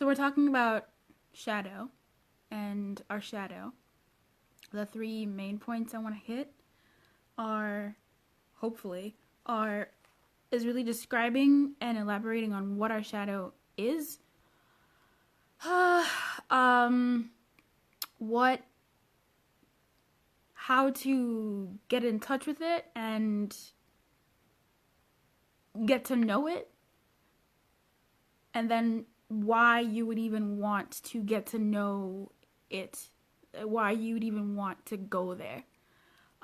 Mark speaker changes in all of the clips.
Speaker 1: So we're talking about shadow and our shadow. The three main points I want to hit are, hopefully, are is really describing and elaborating on what our shadow is. What how to get in touch with it and get to know it, and then why you would even want to get to know it, why you would even want to go there.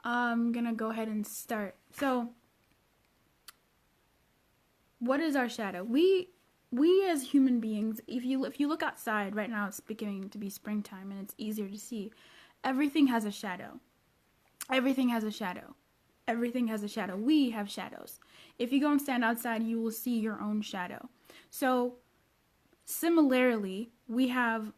Speaker 1: I'm gonna go ahead and start. So, what is our shadow? We as human beings, if you look outside right now, it's beginning to be springtime and it's easier to see. Everything has a shadow. Everything has a shadow. Everything has a shadow. We have shadows. If you go and stand outside, you will see your own shadow. So, similarly, we have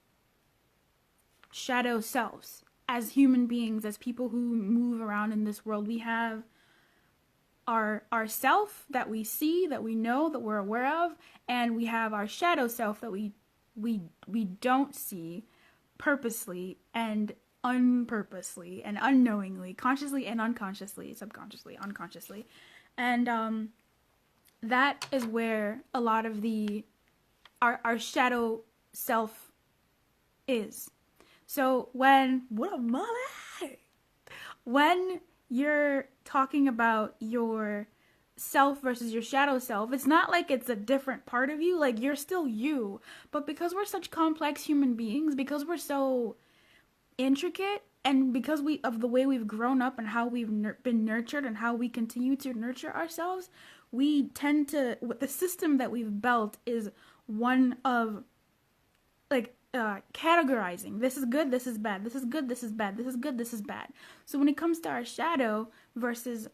Speaker 1: shadow selves. As human beings, as people who move around in this world, we have our self that we see, that we know, that we're aware of, and we have our shadow self that we don't see purposely and unpurposely and unknowingly, consciously and unconsciously, subconsciously, unconsciously. And that is where a lot of our shadow self is. So when you're talking about your self versus your shadow self, it's not like it's a different part of you. Like, you're still you. But because we're such complex human beings, because we're so intricate, and because of the way we've grown up and how we've been nurtured and how we continue to nurture ourselves, we tend to, the system that we've built is one of, like, categorizing. This is good, this is bad. This is good, this is bad. This is good, this is bad. So when it comes to our shadow versus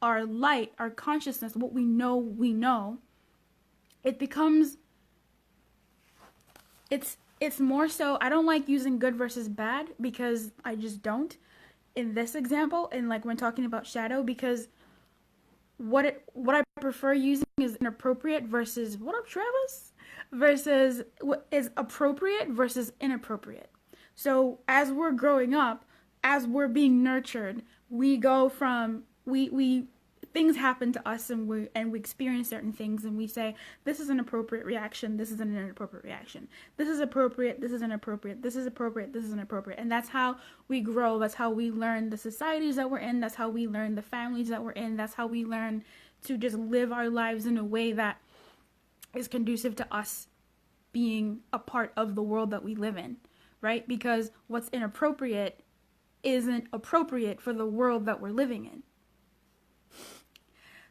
Speaker 1: our light, our consciousness, what we know, it becomes, it's more so, I don't like using good versus bad because I just don't in this example, and like when talking about shadow, because what I prefer using is inappropriate versus, what up, Travis? Versus what is appropriate versus inappropriate. So as we're growing up, as we're being nurtured, we go from, we things happen to us, and we experience certain things, and we say, this is an appropriate reaction, this is an inappropriate reaction. This is appropriate, this is inappropriate, this is appropriate, this is inappropriate. And that's how we grow. That's how we learn the societies that we're in. That's how we learn the families that we're in. That's how we learn to just live our lives in a way that is conducive to us being a part of the world that we live in, right? Because what's inappropriate isn't appropriate for the world that we're living in.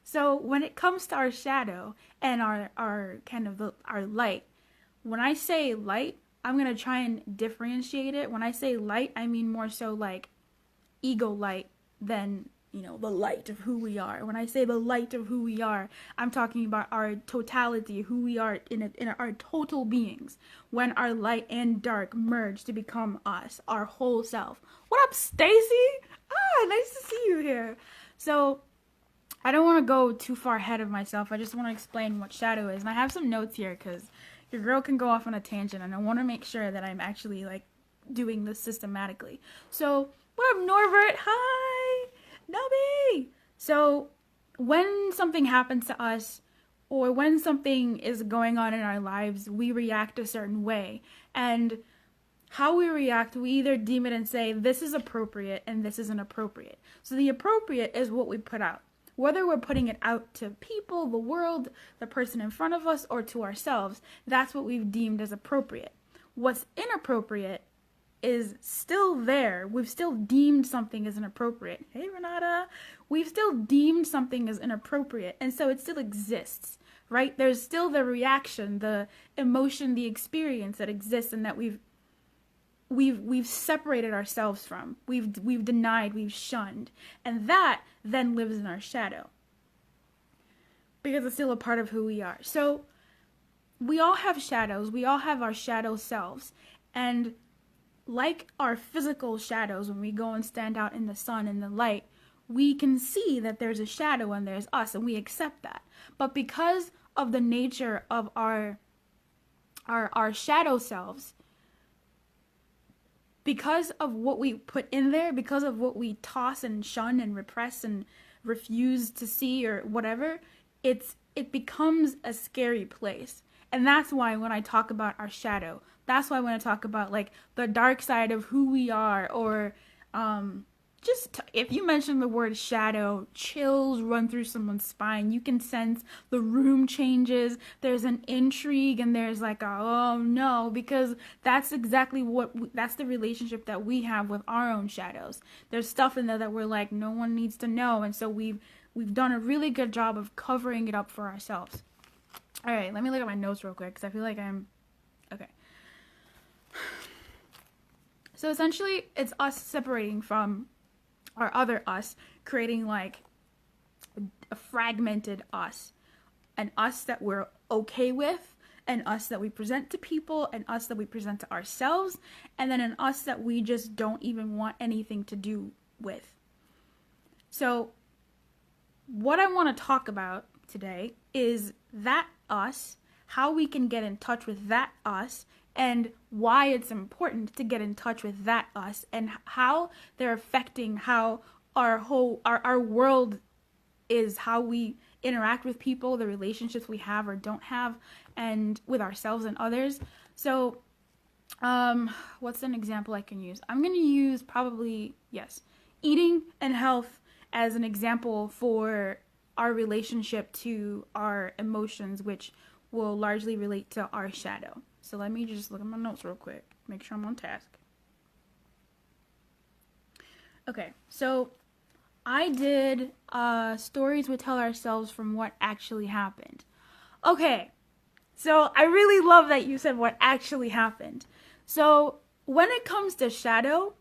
Speaker 1: So when it comes to our shadow and our kind of our light, when I say light, I'm going to try and differentiate it. When I say light, I mean more so like ego light than, the light of who we are. When I say the light of who we are, I'm talking about our totality, who we are in our total beings. When our light and dark merge to become us, our whole self. What up, Stacy? Nice to see you here. So I don't want to go too far ahead of myself. I just want to explain what shadow is. And I have some notes here because your girl can go off on a tangent, and I want to make sure that I'm actually like doing this systematically. So, what up, Norbert? Hi, Nobby. So, when something happens to us, or when something is going on in our lives, we react a certain way. And how we react, we either deem it and say, this is appropriate and this isn't appropriate. So the appropriate is what we put out. Whether we're putting it out to people, the world, the person in front of us, or to ourselves, that's what we've deemed as appropriate. What's inappropriate is still there. We've still deemed something as inappropriate. Hey, Renata. We've still deemed something as inappropriate, and so it still exists, right? There's still the reaction, the emotion, the experience that exists, and that we've separated ourselves from. We've denied, we've shunned. And that then lives in our shadow. Because it's still a part of who we are. So we all have shadows. We all have our shadow selves. And like our physical shadows, when we go and stand out in the sun and the light, we can see that there's a shadow and there's us, and we accept that. But because of the nature of our our shadow selves, because of what we put in there, because of what we toss and shun and repress and refuse to see or whatever, it becomes a scary place. And that's why when I talk about our shadow, that's why when I talk about like the dark side of who we are, or if you mention the word shadow, chills run through someone's spine. You can sense the room changes. There's an intrigue, and there's like a, oh no, because that's exactly that's the relationship that we have with our own shadows. There's stuff in there that we're like, no one needs to know, and so we've done a really good job of covering it up for ourselves. All right, let me look at my notes real quick because I feel like I'm okay. So essentially, it's us separating from our other us, creating like a fragmented us, an us that we're okay with, an us that we present to people, an us that we present to ourselves, and then an us that we just don't even want anything to do with. So what I want to talk about today is that us, how we can get in touch with that us, and why it's important to get in touch with that us, and how they're affecting how our world is, how we interact with people, the relationships we have or don't have, and with ourselves and others. So what's an example I can use? I'm going to use probably, eating and health as an example for our relationship to our emotions, which will largely relate to our shadow. So let me just look at my notes real quick, make sure I'm on task. Okay, so I did stories we tell ourselves from what actually happened. Okay, so I really love that you said what actually happened. So when it comes to shadow,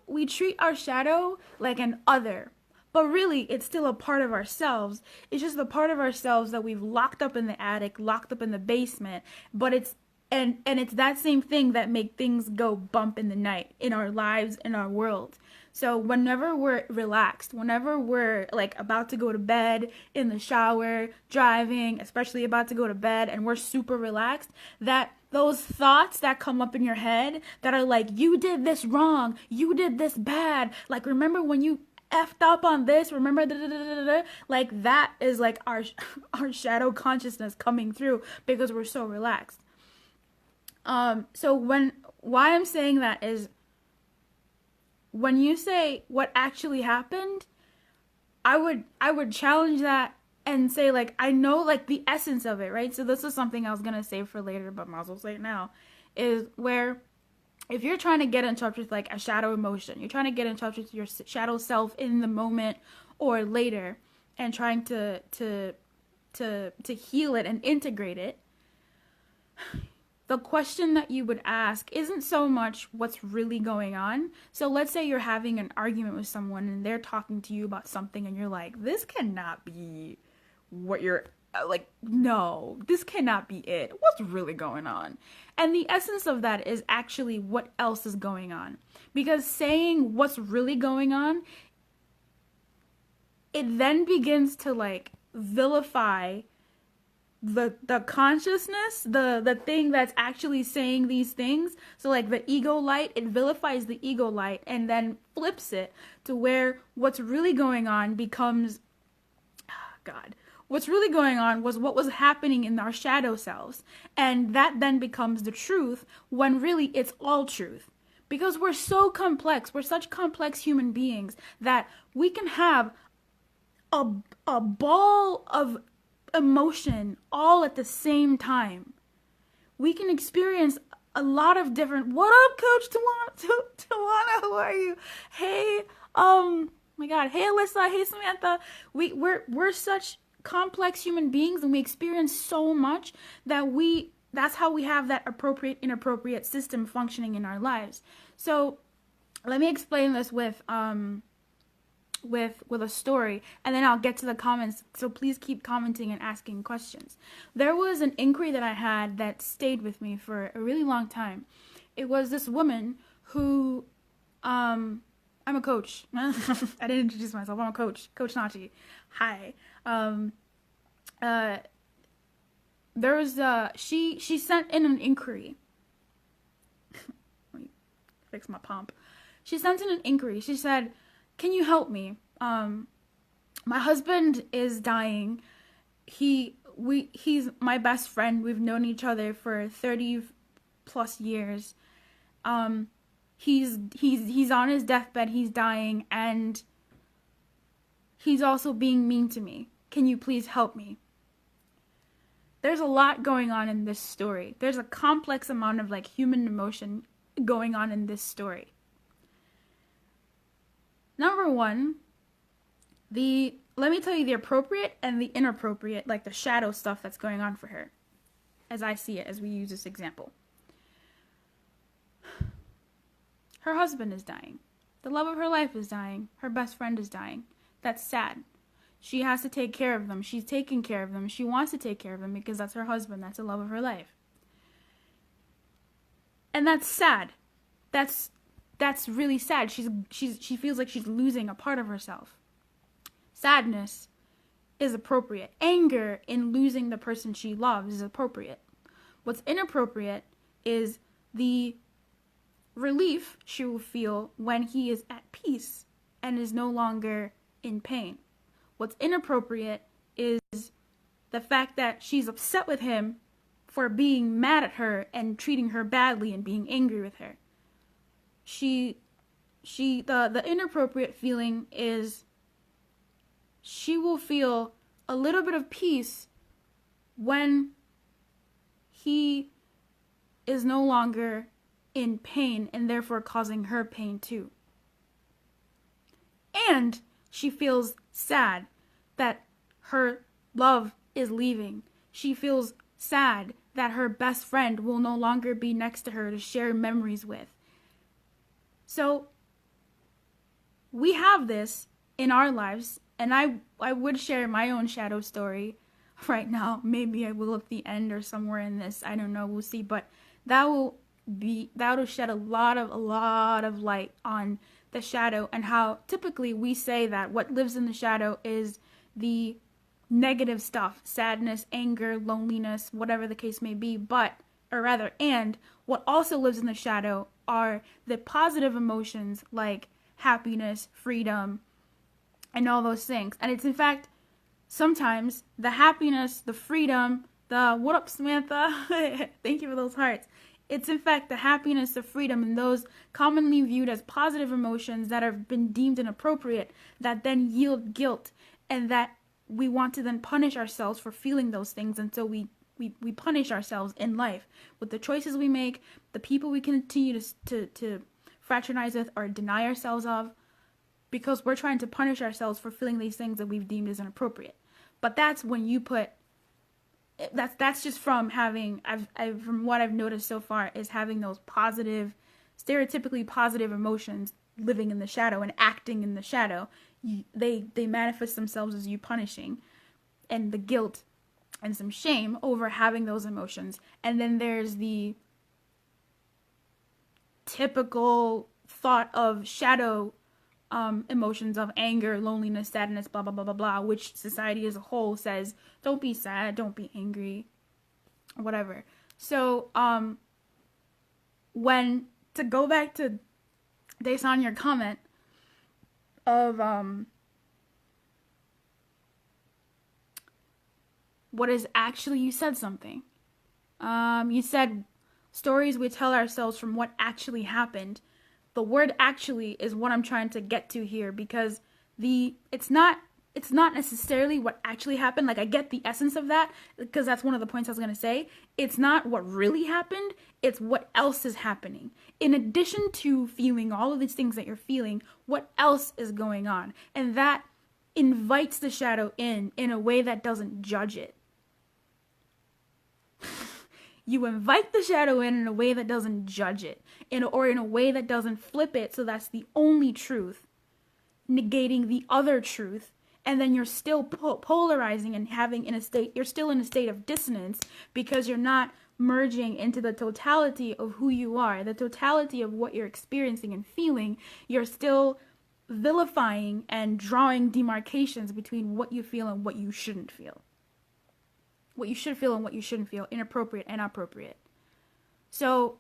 Speaker 1: we treat our shadow like an other. But really, it's still a part of ourselves. It's just the part of ourselves that we've locked up in the attic, locked up in the basement. But it's that same thing that make things go bump in the night in our lives, in our world. So whenever we're relaxed, whenever we're like about to go to bed, in the shower, driving, especially about to go to bed, and we're super relaxed, that those thoughts that come up in your head that are like, you did this wrong, you did this bad, like remember when you effed up on this, remember, like that is like our shadow consciousness coming through because we're so relaxed. So why I'm saying that is, when you say what actually happened, I would challenge that and say, like, I know like the essence of it, right? So this is something I was gonna save for later, but might as well say it now, is where if you're trying to get in touch with like a shadow emotion, you're trying to get in touch with your shadow self in the moment or later, and trying to heal it and integrate it, the question that you would ask isn't so much what's really going on. So let's say you're having an argument with someone and they're talking to you about something and you're like, this cannot be what you're like, no, this cannot be it. What's really going on? And the essence of that is actually what else is going on. Because saying what's really going on, it then begins to like vilify the consciousness, the thing that's actually saying these things. So like the ego light, it vilifies the ego light and then flips it to where what's really going on becomes, what's really going on was what was happening in our shadow selves. And that then becomes the truth when really it's all truth. Because we're so complex, we're such complex human beings that we can have a ball of emotion all at the same time. We can experience a lot of different, what up, Coach Tawana, how are you? Hey, my God, hey Alyssa, hey Samantha. We're such complex human beings, and we experience so much that that's how we have that appropriate inappropriate system functioning in our lives. So let me explain this with a story, and then I'll get to the comments, so please keep commenting and asking questions. There was an inquiry that I had that stayed with me for a really long time. It was this woman who, I'm a coach. I didn't introduce myself. I'm a coach, Coach Nachi. Hi. there was she sent in an inquiry. Let me fix my pomp. She sent in an inquiry. She said, "Can you help me? My husband is dying. He's my best friend. We've known each other for 30 plus years. He's on his deathbed. He's dying, and he's also being mean to me. Can you please help me?" There's a lot going on in this story. There's a complex amount of like human emotion going on in this story. Number one, let me tell you the appropriate and the inappropriate, like the shadow stuff that's going on for her, as I see it, as we use this example. Her husband is dying. The love of her life is dying. Her best friend is dying. That's sad. She has to take care of them. She's taking care of them. She wants to take care of them because that's her husband. That's the love of her life. And that's sad. That's really sad. She feels like she's losing a part of herself. Sadness is appropriate. Anger in losing the person she loves is appropriate. What's inappropriate is the relief she will feel when he is at peace and is no longer in pain. What's inappropriate is the fact that she's upset with him for being mad at her and treating her badly and being angry with her. The inappropriate feeling is she will feel a little bit of peace when he is no longer in pain and therefore causing her pain too. And she feels sad that her love is leaving. She feels sad that her best friend will no longer be next to her to share memories with. So we have this in our lives, and I would share my own shadow story right now. Maybe I will at the end or somewhere in this. I don't know. We'll see. But that'll shed a lot of light on the shadow and how typically we say that what lives in the shadow is the negative stuff, sadness, anger, loneliness, whatever the case may be, and what also lives in the shadow are the positive emotions like happiness, freedom, and all those things. And it's in fact sometimes the happiness, the freedom, what up Samantha? Thank you for those hearts. It's in fact the happiness, the freedom, and those commonly viewed as positive emotions that have been deemed inappropriate that then yield guilt, and that we want to then punish ourselves for feeling those things, and so we punish ourselves in life with the choices we make, the people we continue to fraternize with or deny ourselves of, because we're trying to punish ourselves for feeling these things that we've deemed as inappropriate. But that's when you put that's just from having from what I've noticed so far is having those positive, stereotypically positive emotions living in the shadow and acting in the shadow. They manifest themselves as you punishing, and the guilt and some shame over having those emotions. And then there's the typical thought of shadow emotions of anger, loneliness, sadness, blah, blah, blah, blah, blah, which society as a whole says, don't be sad, don't be angry, whatever. So, to go back to Daesan, your comment of, what is actually, you said something. You said stories we tell ourselves from what actually happened. The word actually is what I'm trying to get to here, because it's not necessarily what actually happened. Like, I get the essence of that, because that's one of the points I was going to say. It's not what really happened. It's what else is happening. In addition to feeling all of these things that you're feeling, what else is going on? And that invites the shadow in a way that doesn't judge it. You invite the shadow in a way that doesn't judge it, or in a way that doesn't flip it so that's the only truth, negating the other truth, and then you're still polarizing and you're still in a state of dissonance because you're not merging into the totality of who you are, the totality of what you're experiencing and feeling. You're still vilifying and drawing demarcations between what you feel and what you shouldn't feel. what you should feel and what you shouldn't feel, inappropriate and appropriate. So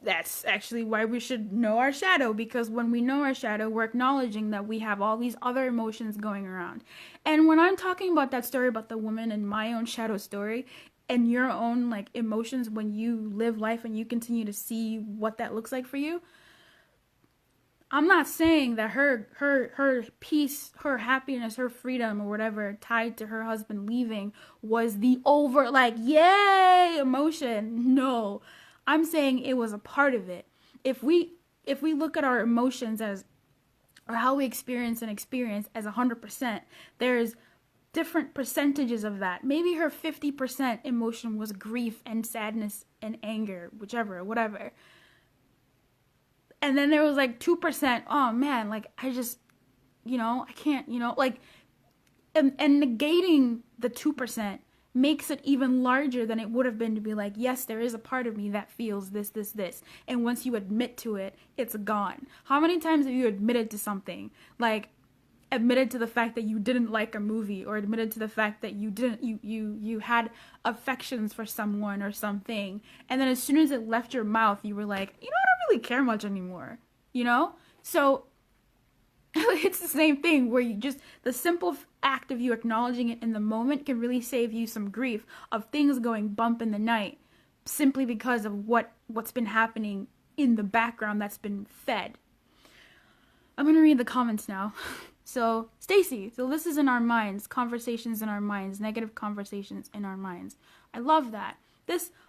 Speaker 1: that's actually why we should know our shadow, because when we know our shadow, we're acknowledging that we have all these other emotions going around. And when I'm talking about that story about the woman and my own shadow story and your own like emotions when you live life and you continue to see what that looks like for you, I'm not saying that her peace, her happiness, her freedom or whatever tied to her husband leaving was the over like yay emotion. No. I'm saying it was a part of it. If we look at our emotions as, or how we experience an experience as 100%, there's different percentages of that. Maybe her 50% emotion was grief and sadness and anger, whichever, whatever. And then there was like 2%, oh man, like I just, I can't, like, and negating the 2% makes it even larger than it would have been to be like, yes, there is a part of me that feels this. And once you admit to it, it's gone. How many times have you admitted to something? Like, admitted to the fact that you didn't like a movie, or admitted to the fact that you had affections for someone or something. And then as soon as it left your mouth, you were like, I don't really care much anymore. So it's the same thing where you just, the simple act of you acknowledging it in the moment can really save you some grief of things going bump in the night simply because of what's been happening in the background that's been fed. I'm going to read the comments now. So, Stacy, so this is in our minds, conversations in our minds, negative conversations in our minds. I love that.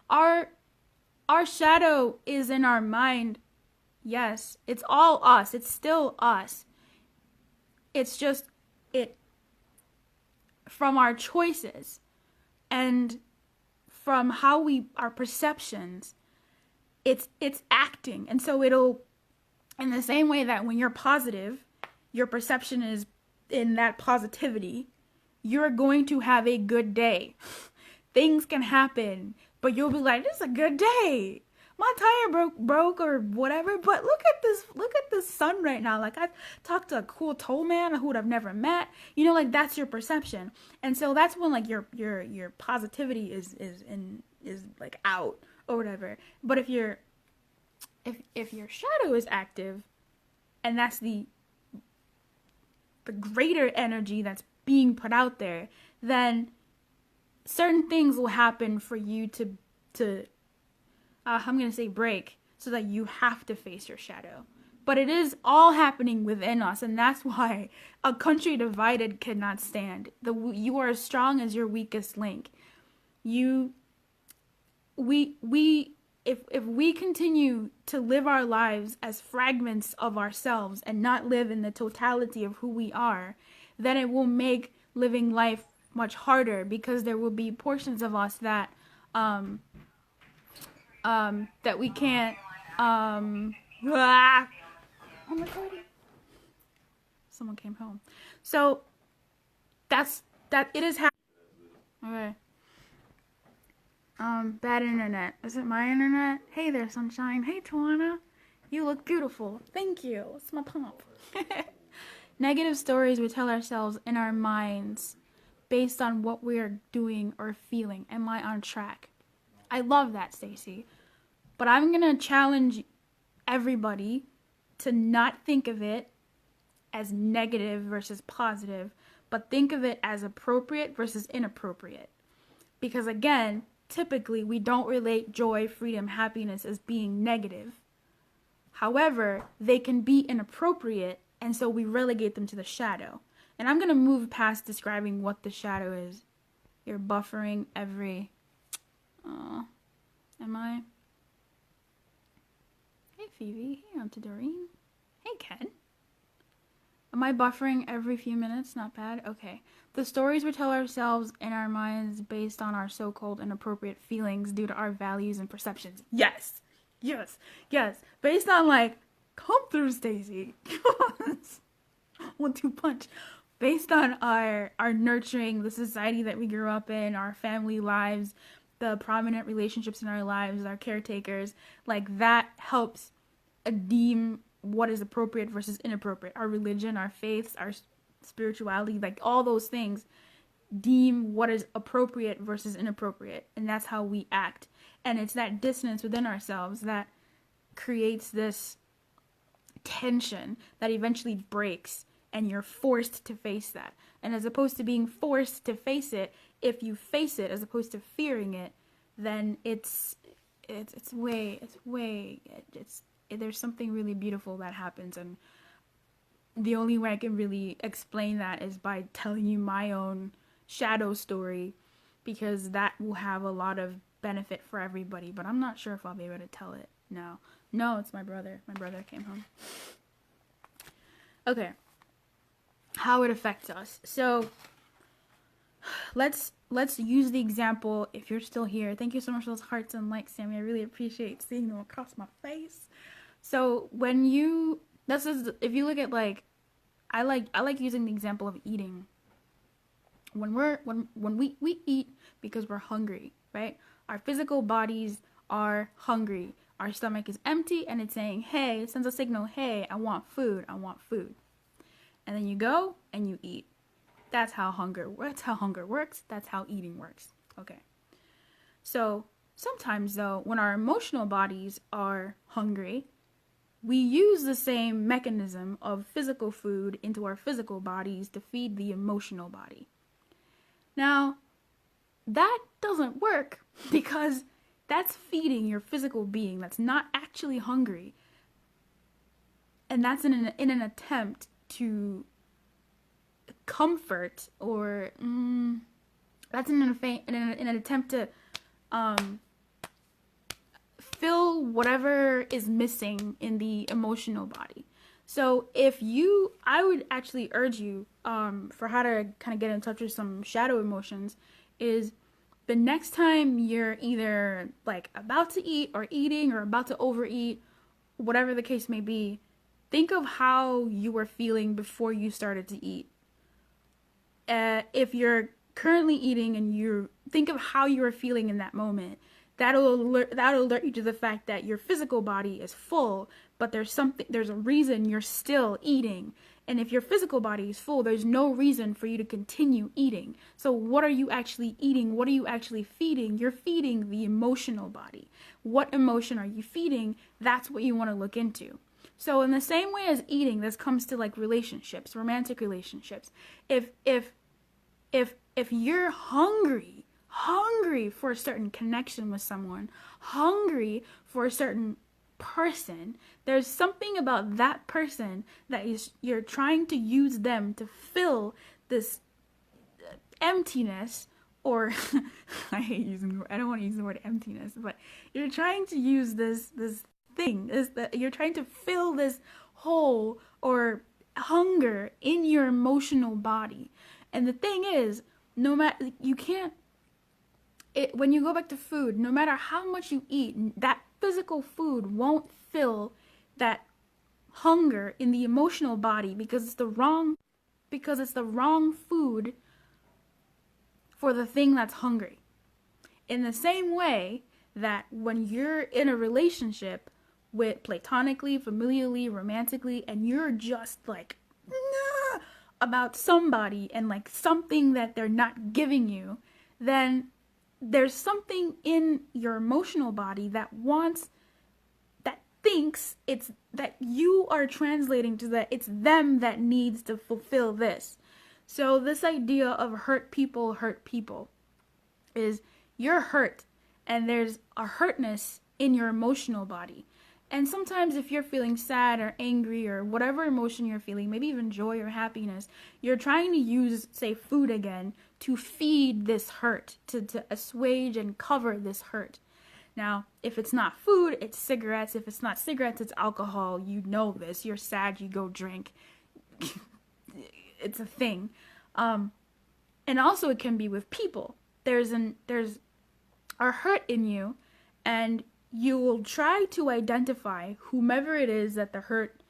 Speaker 1: Our shadow is in our mind. Yes, it's all us. It's still us. It's just from our choices and from how our perceptions, it's acting. And so it'll, in the same way that when you're positive, your perception is in that positivity, you're going to have a good day. Things can happen, but you'll be like, this is a good day. My tire broke or whatever, but look at this sun right now. Like, I've talked to a cool toll man who I've never met. Like, that's your perception. And so that's when like your positivity is like out or whatever. But if your shadow is active, and that's the greater energy that's being put out there, then certain things will happen for you to I'm going to say break, so that you have to face your shadow. But it is all happening within us, and that's why a country divided cannot stand. You are as strong as your weakest link. If we continue to live our lives as fragments of ourselves and not live in the totality of who we are, then it will make living life much harder, because there will be portions of us that that we can't oh my God. Someone came home. So that it is happening. Okay. Bad internet. Is it my internet? Hey there, sunshine. Hey, Tawana. You look beautiful. Thank you. It's my pump. Negative stories we tell ourselves in our minds based on what we are doing or feeling. Am I on track? I love that, Stacy. But I'm going to challenge everybody to not think of it as negative versus positive, but think of it as appropriate versus inappropriate. Because again, typically we don't relate joy, freedom, happiness as being negative. However, they can be inappropriate, and so we relegate them to the shadow. And I'm going to move past describing what the shadow is. You're buffering every... am I? Hey, Phoebe. Hey, Auntie Doreen. Hey, Ken. Am I buffering every few minutes? Not bad? Okay. The stories we tell ourselves in our minds based on our so-called inappropriate feelings due to our values and perceptions. Yes. Yes. Yes. Based on, like, come through, Stacy. 1-2 punch. Based on our nurturing, the society that we grew up in, our family lives, the prominent relationships in our lives, our caretakers, like that helps deem what is appropriate versus inappropriate. Our religion, our faiths, our spirituality, like all those things deem what is appropriate versus inappropriate, and that's how we act. And it's that dissonance within ourselves that creates this tension that eventually breaks, and you're forced to face that. And as opposed to being forced to face it, if you face it as opposed to fearing it, then there's something really beautiful that happens. And the only way I can really explain that is by telling you my own shadow story, because that will have a lot of benefit for everybody. But I'm not sure if I'll be able to tell it now. No, it's my brother. My brother came home. Okay. How it affects us. So let's use the example. If you're still here, thank you so much for those hearts and likes, Sammy. I really appreciate seeing them across my face. So if you look at, like, I like using the example of eating. When we eat because we're hungry, right? Our physical bodies are hungry. Our stomach is empty and it's saying, hey, it sends a signal, hey, I want food. And then you go and you eat. That's how hunger works. That's how eating works. Okay. So sometimes, though, when our emotional bodies are hungry, we use the same mechanism of physical food into our physical bodies to feed the emotional body. Now, that doesn't work because that's feeding your physical being that's not actually hungry. And that's in an attempt to comfort, or that's in an attempt to fill whatever is missing in the emotional body. So I would actually urge you for how to kind of get in touch with some shadow emotions is the next time you're either like about to eat or eating or about to overeat, whatever the case may be, think of how you were feeling before you started to eat. If you're currently eating and you think of how you were feeling in that moment, that'll alert you to the fact that your physical body is full, but there's a reason you're still eating. And if your physical body is full, there's no reason for you to continue eating. So what are you actually eating? What are you actually feeding? You're feeding the emotional body. What emotion are you feeding? That's what you want to look into. So in the same way as eating, this comes to like relationships, romantic relationships. If you're hungry for a certain connection with someone, hungry for a certain person, there's something about that person that you're trying to use them to fill this emptiness, or I hate using the word, I don't want to use the word emptiness, but you're trying to use this thing, you're trying to fill this hole or hunger in your emotional body. And the thing is, when you go back to food, no matter how much you eat, that physical food won't fill that hunger in the emotional body because it's the wrong food for the thing that's hungry. In the same way that when you're in a relationship with platonically, familially, romantically, and you're just like about somebody and like something that they're not giving you, then there's something in your emotional body that thinks it's that you are translating to that it's them that needs to fulfill this. So this idea of hurt people is you're hurt and there's a hurtness in your emotional body. And sometimes if you're feeling sad or angry or whatever emotion you're feeling, maybe even joy or happiness, you're trying to use, say, food again to feed this hurt, to assuage and cover this hurt. Now, if it's not food, it's cigarettes. If it's not cigarettes, it's alcohol. You know this. You're sad, you go drink. It's a thing. And also it can be with people. There's a hurt in you, and you will try to identify whomever it is that the hurt,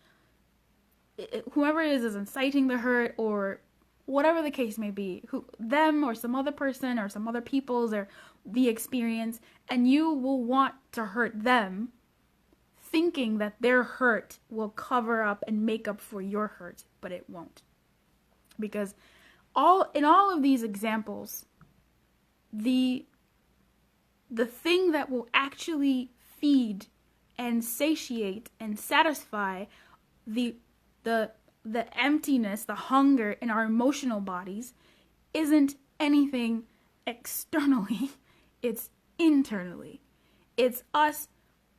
Speaker 1: whoever it is inciting the hurt, or whatever the case may be, them or some other person or some other people's or the experience, and you will want to hurt them, thinking that their hurt will cover up and make up for your hurt, but it won't. Because all of these examples, the thing that will actually feed and satiate and satisfy the emptiness, the hunger in our emotional bodies isn't anything externally. It's internally. It's us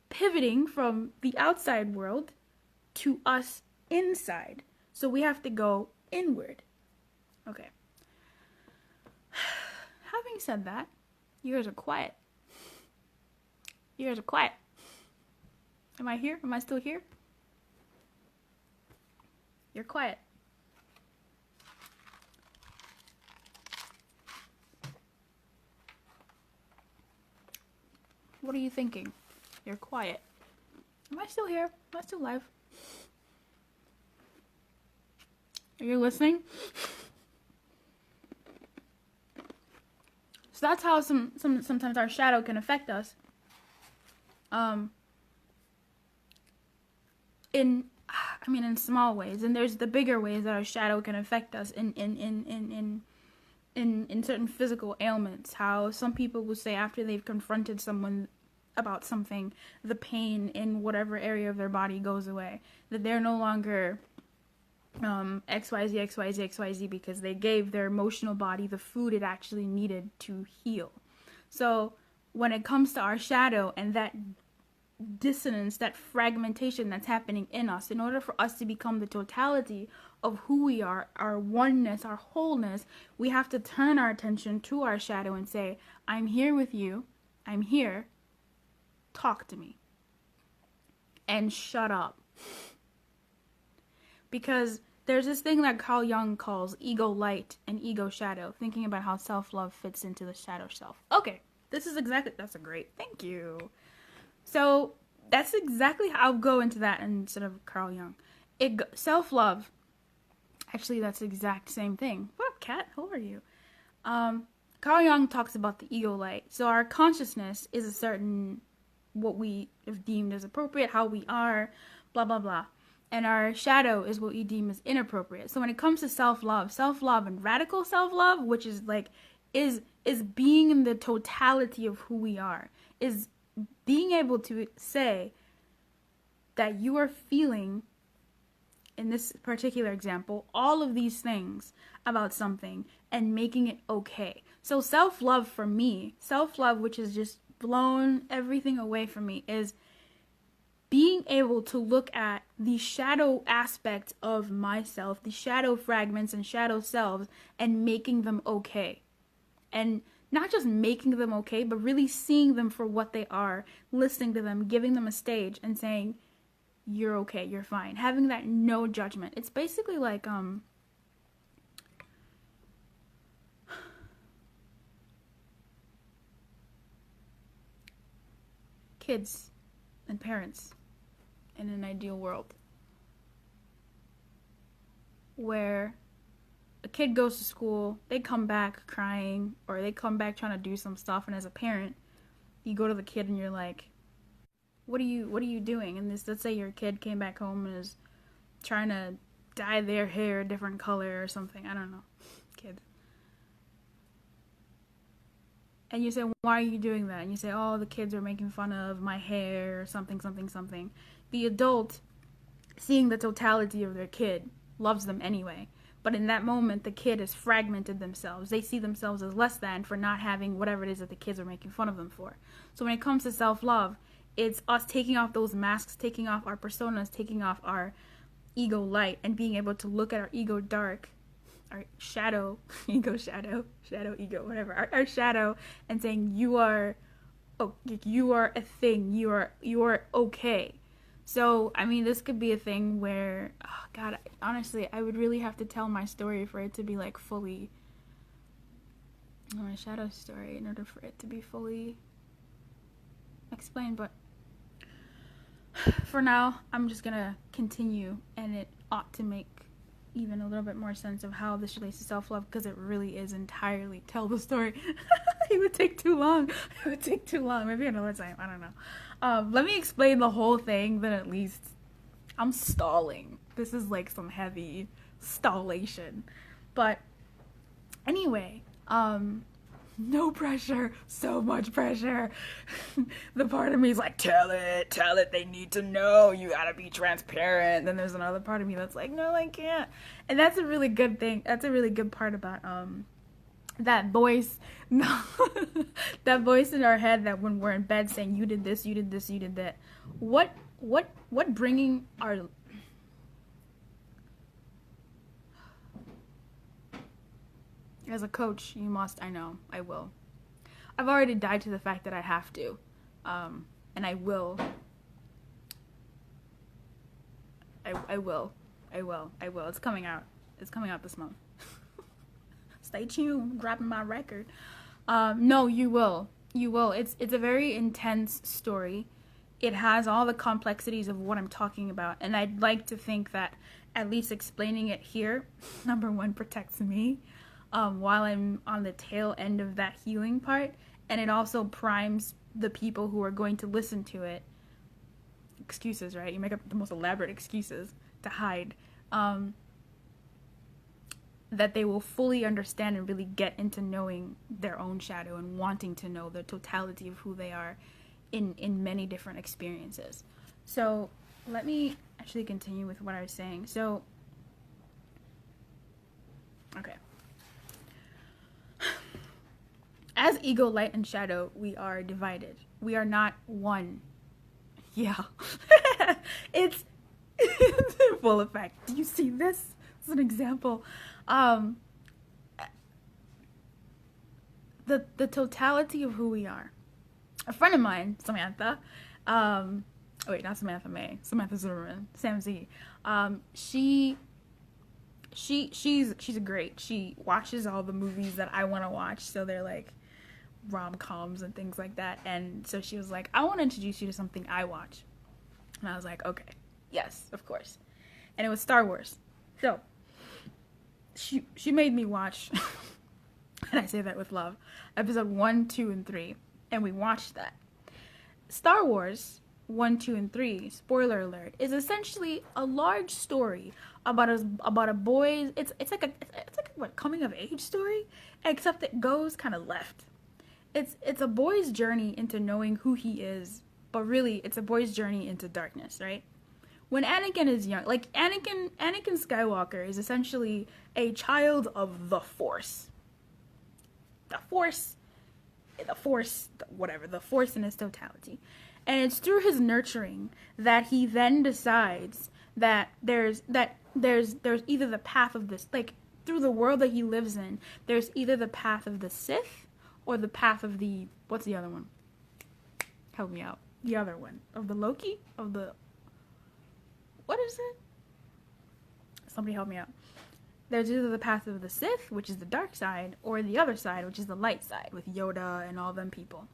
Speaker 1: pivoting from the outside world to us inside. So we have to go inward. Okay. Having said that, you guys are quiet. You guys are quiet. Am I here? Am I still here? You're quiet. What are you thinking? You're quiet. Am I still here? Am I still live? Are you listening? So that's how sometimes our shadow can affect us. In small ways, and there's the bigger ways that our shadow can affect us in certain physical ailments. How some people will say after they've confronted someone about something, the pain in whatever area of their body goes away, that they're no longer XYZ because they gave their emotional body the food it actually needed to heal. So when it comes to our shadow and that dissonance, that fragmentation that's happening in us, in order for us to become the totality of who we are, our oneness, our wholeness, we have to turn our attention to our shadow and say, I'm here with you. I'm here. Talk to me. And shut up. Because there's this thing that Carl Jung calls ego light and ego shadow, thinking about how self-love fits into the shadow self. Okay, that's a great, thank you. So that's exactly how I'll go into that instead of Carl Jung. Self-love, actually that's the exact same thing. What up, Kat? How are you? Carl Jung talks about the ego light. So our consciousness is a certain, what we have deemed as appropriate, how we are, blah, blah, blah. And our shadow is what we deem as inappropriate. So when it comes to self-love and radical self-love, which is is being in the totality of who we are, is being able to say that you are feeling, in this particular example, all of these things about something and making it okay. So self-love for me, self-love, which has just blown everything away from me, is being able to look at the shadow aspects of myself, the shadow fragments and shadow selves, and making them okay. And not just making them okay, but really seeing them for what they are, listening to them, giving them a stage, and saying, you're okay, you're fine. Having that no judgment. It's basically like, kids and parents in an ideal world where a kid goes to school, they come back crying, or they come back trying to do some stuff, and as a parent, you go to the kid and you're like, what are you doing? And let's say your kid came back home and is trying to dye their hair a different color or something, I don't know, kids. And you say, why are you doing that? And you say, oh, the kids are making fun of my hair or something. The adult, seeing the totality of their kid, loves them anyway. But in that moment, the kid has fragmented themselves. They see themselves as less than for not having whatever it is that the kids are making fun of them for. So when it comes to self-love, it's us taking off those masks, taking off our personas, taking off our ego light, and being able to look at our ego dark, our shadow, ego, whatever, our shadow, and saying, you are a thing, you are okay. So, I mean, this could be a thing where, oh God, honestly, I would really have to tell my story for it to be like fully, my shadow story, in order for it to be fully explained. But for now, I'm just gonna continue, and it ought to make even a little bit more sense of how this relates to self-love, because it really is entirely tell the story. It would take too long. Maybe another time, I don't know. Let me explain the whole thing, then at least I'm stalling. This is like some heavy stallation. But Anyway, no pressure, so much pressure. The part of me is like, tell it, they need to know, you gotta be transparent. Then there's another part of me that's like, no, I can't. And that's a really good thing. That's a really good part about that voice. No, that voice in our head that when we're in bed saying, you did this, you did this, you did that. What bringing our as a coach, you must, I know, I will. I've already died to the fact that I have to. And I will. I will. It's coming out. It's coming out this month. Stay tuned. I'm dropping my record. No, you will. You will. It's a very intense story. It has all the complexities of what I'm talking about. And I'd like to think that at least explaining it here, number one, protects me. While I'm on the tail end of that healing part, and it also primes the people who are going to listen to it. Excuses, right? You make up the most elaborate excuses to hide. That they will fully understand and really get into knowing their own shadow and wanting to know the totality of who they are in many different experiences. So let me actually continue with what I was saying. So, okay. As ego, light, and shadow, we are divided. We are not one. Yeah. It's in full effect. Do you see this? This is an example. The totality of who we are. A friend of mine, Samantha, wait, not Samantha May, Samantha Zimmerman, Sam Z. She's great. She watches all the movies that I want to watch, so they're like rom-coms and things like that. And so she was like, I want to introduce you to something I watch. And I was like, okay, yes, of course. And it was Star Wars. So she made me watch, and I say that with love, episode 1, 2, and 3, and we watched that. Star Wars 1, 2, and 3, spoiler alert, is essentially a large story about a boy's, it's like a what, coming of age story, except it goes kind of left. It's a boy's journey into knowing who he is, but really it's a boy's journey into darkness, right? When Anakin is young, like Anakin Skywalker is essentially a child of the Force. The Force in its totality. And it's through his nurturing that he then decides that there's either the path of this, like through the world that he lives in, there's either the path of the Sith or the path of the, what's the other one? Help me out. The other one. Of the Loki? Of the, what is it? Somebody help me out. There's either the path of the Sith, which is the dark side, or the other side, which is the light side, with Yoda and all them people.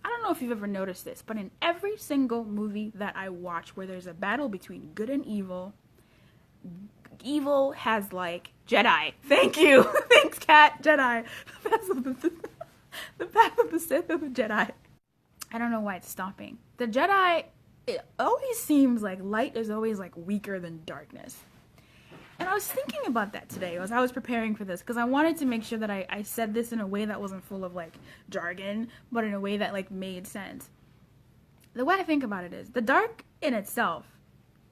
Speaker 1: I don't know if you've ever noticed this, but in every single movie that I watch where there's a battle between good and evil, evil has, like, Jedi. Thank you! Thanks, Kat. Jedi. The path of the Sith and the Jedi. I don't know why it's stopping. The Jedi, it always seems like light is always, like, weaker than darkness. And I was thinking about that today as I was preparing for this, because I wanted to make sure that I said this in a way that wasn't full of, like, jargon, but in a way that, like, made sense. The way I think about it is, the dark in itself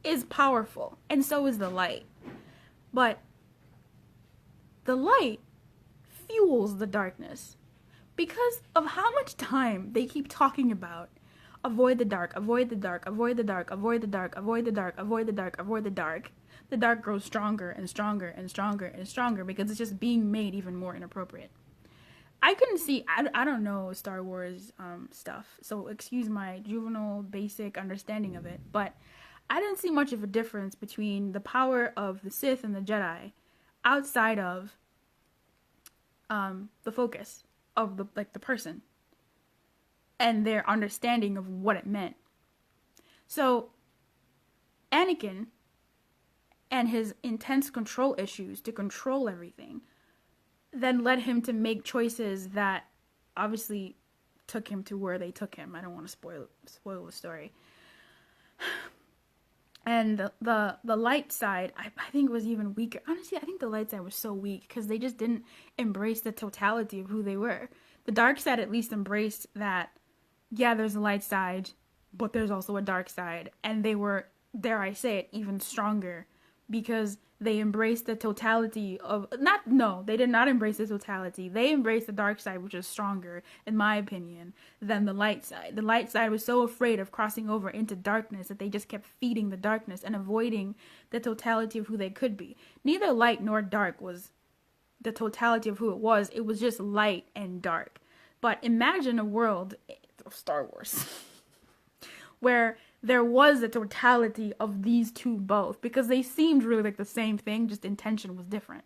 Speaker 1: is powerful, and so is the light. But the light fuels the darkness because of how much time they keep talking about avoid the dark, avoid the dark, avoid the dark, avoid the dark, avoid the dark, avoid the dark, avoid the dark. The dark grows stronger and stronger and stronger and stronger because it's just being made even more inappropriate. I couldn't see, I don't know Star Wars stuff, so excuse my juvenile basic understanding of it, but I didn't see much of a difference between the power of the Sith and the Jedi outside of the focus of the person and their understanding of what it meant. So Anakin and his intense control issues to control everything then led him to make choices that obviously took him to where they took him. I don't want to spoil the story. And the light side, I think, was even weaker. Honestly, I think the light side was so weak because they just didn't embrace the totality of who they were. The dark side at least embraced that, yeah, there's a light side, but there's also a dark side. And they were, dare I say it, even stronger because they embraced the totality of, not, no, they did not embrace the totality. They embraced the dark side, which is stronger, in my opinion, than the light side. The light side was so afraid of crossing over into darkness that they just kept feeding the darkness and avoiding the totality of who they could be. Neither light nor dark was the totality of who it was. It was just light and dark. But imagine a world of Star Wars where there was a totality of these two both, because they seemed really like the same thing, just intention was different.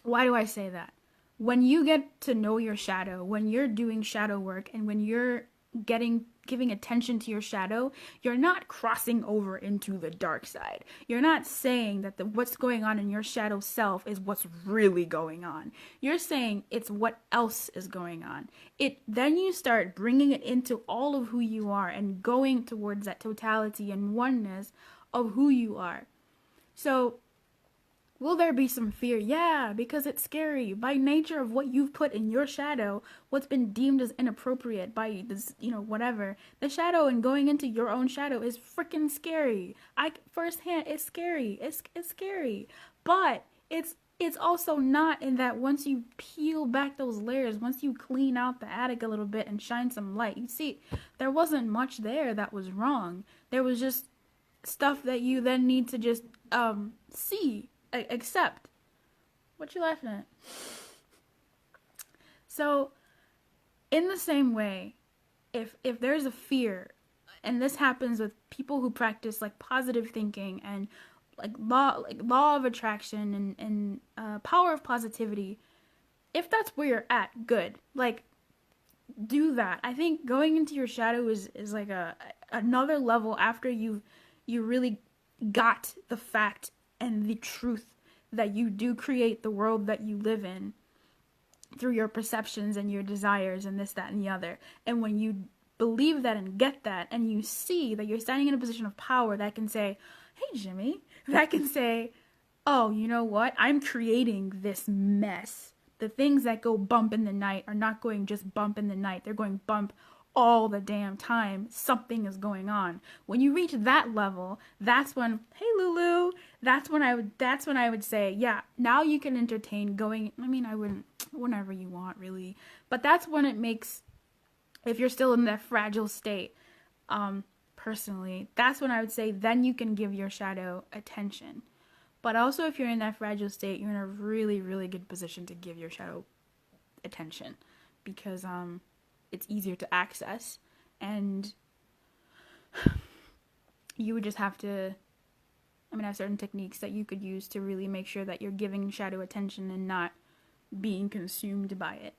Speaker 1: Why do I say that? When you get to know your shadow, when you're doing shadow work, and when you're giving attention to your shadow, you're not crossing over into the dark side. You're not saying that what's going on in your shadow self is what's really going on. You're saying it's what else is going on. Then you start bringing it into all of who you are and going towards that totality and oneness of who you are. So will there be some fear? Yeah, because it's scary. By nature of what you've put in your shadow, what's been deemed as inappropriate by this, whatever. The shadow and going into your own shadow is freaking scary. Firsthand, it's scary. It's scary. But it's also not, in that once you peel back those layers, once you clean out the attic a little bit and shine some light, you see, there wasn't much there that was wrong. There was just stuff that you then need to just see. Accept. What you laughing at? So, in the same way, if there's a fear, and this happens with people who practice like positive thinking and like law of attraction and power of positivity, if that's where you're at, good. Like, do that. I think going into your shadow is like another level after you really got the fact and the truth that you do create the world that you live in through your perceptions and your desires and this, that, and the other. And when you believe that and get that, and you see that you're standing in a position of power that can say, hey, Jimmy, that can say, oh, you know what? I'm creating this mess. The things that go bump in the night are not going just bump in the night. They're going bump all the damn time. Something is going on. When you reach that level, that's when, hey Lulu, that's when I would say, yeah, now you can entertain going. I mean, I wouldn't, whenever you want, really, but that's when it makes, if you're still in that fragile state, personally, that's when I would say then you can give your shadow attention. But also, if you're in that fragile state, you're in a really, really good position to give your shadow attention, because it's easier to access, and you would just have to, have certain techniques that you could use to really make sure that you're giving shadow attention and not being consumed by it.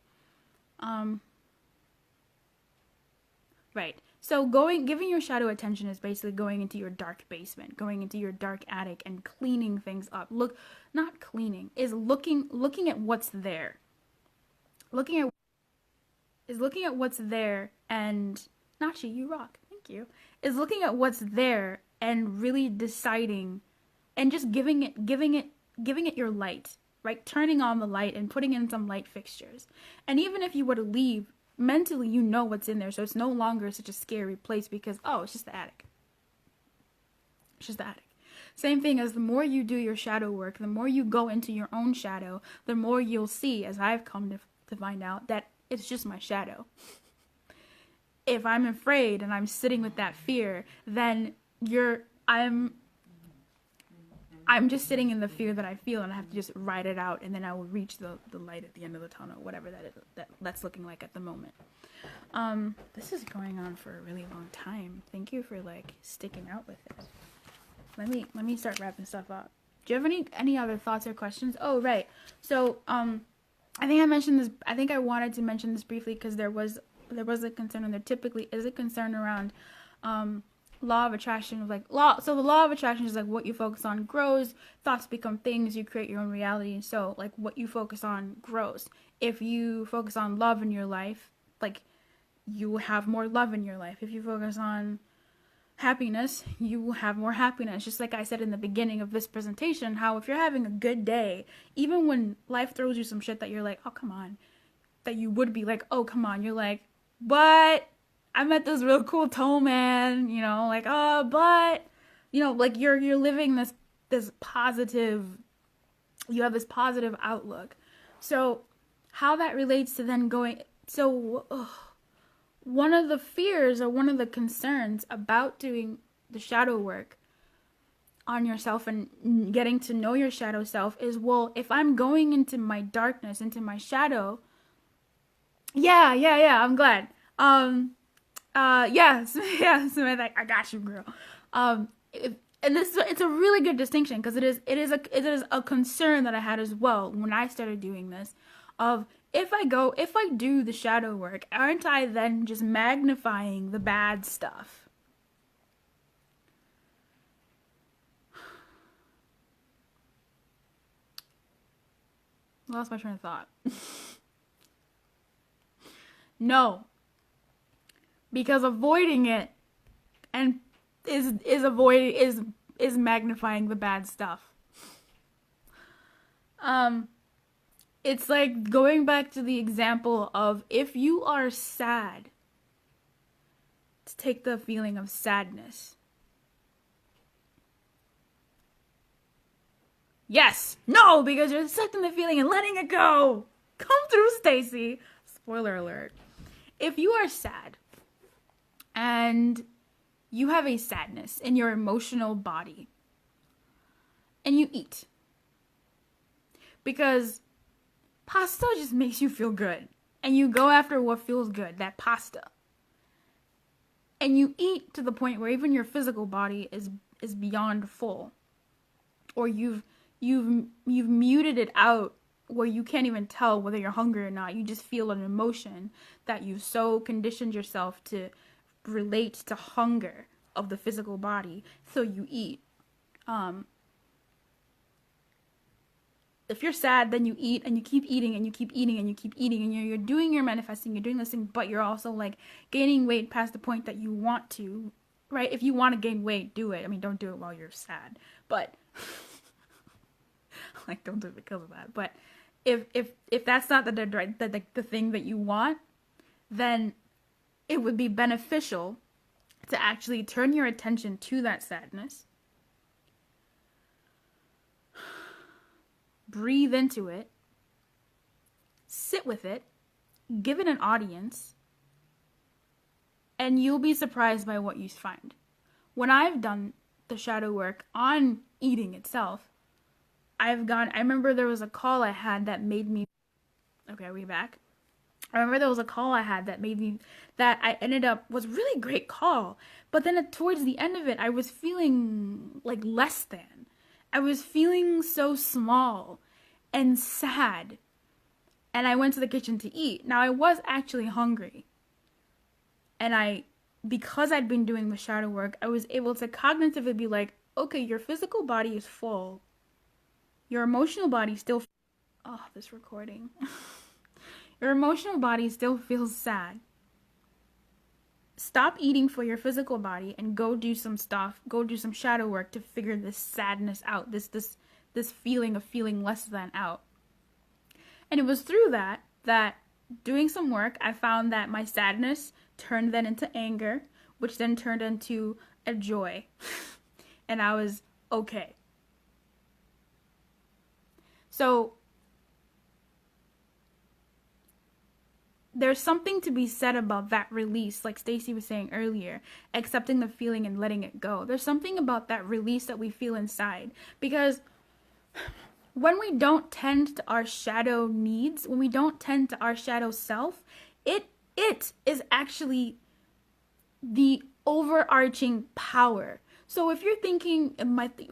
Speaker 1: Right. So giving your shadow attention is basically going into your dark basement, going into your dark attic and cleaning things up. Not cleaning, is looking at what's there. Looking at what's there, and Nachi, you rock. Thank you. Is looking at what's there and really deciding and just giving it your light, right? Turning on the light and putting in some light fixtures. And even if you were to leave, mentally you know what's in there, so it's no longer such a scary place because, oh, it's just the attic. It's just the attic. Same thing as the more you do your shadow work, the more you go into your own shadow, the more you'll see, as I've come to find out, that it's just my shadow. If I'm afraid and I'm sitting with that fear, then I'm just sitting in the fear that I feel, and I have to just ride it out, and then I will reach the light at the end of the tunnel, whatever that's looking like at the moment. This is going on for a really long time. Thank you for sticking out with it. Let me start wrapping stuff up. Do you have any other thoughts or questions? Oh, right. So I think I mentioned this. I think I wanted to mention this briefly because there was a concern, and there typically is a concern around law of attraction. So the law of attraction is what you focus on grows. Thoughts become things. You create your own reality. So what you focus on grows. If you focus on love in your life, you have more love in your life. If you focus on happiness, you will have more happiness. Just like I said in the beginning of this presentation, how if you're having a good day, even when life throws you some shit that you're like, oh, come on, that you would be like, oh, come on, you're like, but I met this real cool toe man, you know, like, oh, but, you know, like you're living this positive, you have this positive outlook. So how that relates to then going, so one of the fears or one of the concerns about doing the shadow work on yourself and getting to know your shadow self is, well, if I'm going into my darkness, into my shadow, yeah, I'm glad. Samantha, I got you, girl. And this it's a really good distinction, because it is a concern that I had as well when I started doing this, of if I do the shadow work, aren't I then just magnifying the bad stuff? Lost my train of thought. No, because avoiding it and is magnifying the bad stuff. It's like going back to the example of, if you are sad, to take the feeling of sadness. Yes, no, because you're accepting the feeling and letting it go. Come through, Stacy. Spoiler alert. If you are sad and you have a sadness in your emotional body and you eat, because pasta just makes you feel good, and you go after what feels good, that pasta, and you eat to the point where even your physical body is beyond full, or you've muted it out where you can't even tell whether you're hungry or not. You just feel an emotion that you've so conditioned yourself to relate to hunger of the physical body, so you eat. If you're sad, then you eat, and you keep eating, and you keep eating, and you keep eating, and you're doing your manifesting, you're doing this thing, but you're also like gaining weight past the point that you want to, right? If you want to gain weight, do it. I mean, don't do it while you're sad, but like, don't do it because of that. But if that's not the thing that you want, then it would be beneficial to actually turn your attention to that sadness, breathe into it, sit with it, give it an audience, and you'll be surprised by what you find. When I've done the shadow work on eating itself, I remember there was a call I had that made me, okay, are we back? I remember there was a call I had that I ended up, was really great call, but then towards the end of it, I was feeling like less than. I was feeling so small and sad, and I went to the kitchen to eat. Now, I was actually hungry, and because I'd been doing the shadow work, I was able to cognitively be like, okay, your physical body is full. Your emotional body still, this recording. Your emotional body still feels sad. Stop eating for your physical body and go do some stuff. Go do some shadow work to figure this sadness out. This feeling of feeling less than out. And it was through that doing some work, I found that my sadness turned then into anger, which then turned into a joy. And I was okay. So there's something to be said about that release, like Stacy was saying earlier, accepting the feeling and letting it go. There's something about that release that we feel inside, because when we don't tend to our shadow needs, when we don't tend to our shadow self, it is actually the overarching power. So if you're thinking,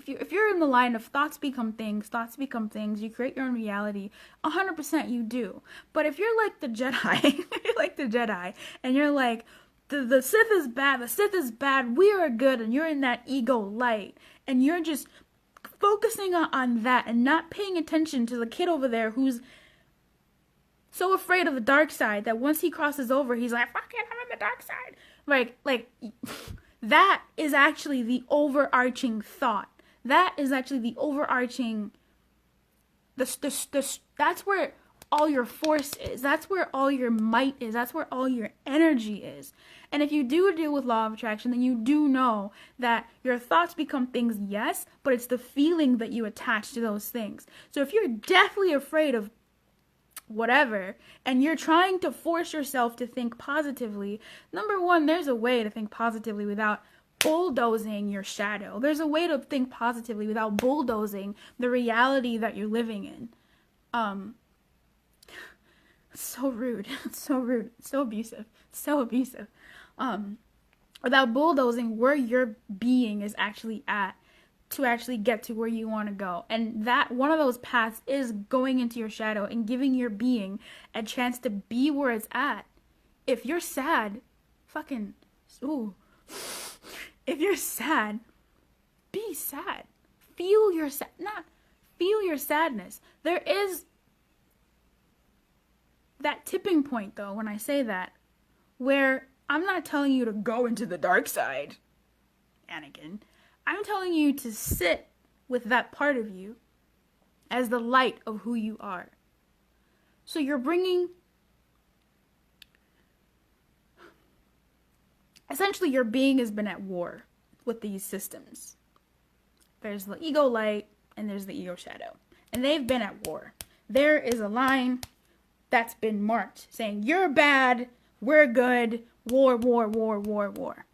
Speaker 1: if you're in the line of thoughts become things, you create your own reality, 100% you do. But if you're like the Jedi, and you're like, the Sith is bad, we are good, and you're in that ego light, and you're just focusing on that and not paying attention to the kid over there who's so afraid of the dark side that once he crosses over, he's like, fuck it, I'm in the dark side. Like, That is actually the overarching thought. That is actually the overarching, that's where all your force is. That's where all your might is. That's where all your energy is. And if you do deal with law of attraction, then you do know that your thoughts become things, yes, but it's the feeling that you attach to those things. So if you're deathly afraid of whatever, and you're trying to force yourself to think positively, number one, there's a way to think positively without bulldozing your shadow. There's a way to think positively without bulldozing the reality that you're living in. It's so rude. It's so rude. It's so abusive. It's so abusive. Without bulldozing where your being is actually at, to actually get to where you want to go. And that one of those paths is going into your shadow and giving your being a chance to be where it's at. If you're sad, if you're sad, be sad. Feel your feel your sadness. There is that tipping point, though, when I say that, where I'm not telling you to go into the dark side, Anakin. I'm telling you to sit with that part of you as the light of who you are. So you're bringing, essentially your being has been at war with these systems. There's the ego light and there's the ego shadow. And they've been at war. There is a line that's been marked saying, you're bad, we're good, war, war, war, war, war.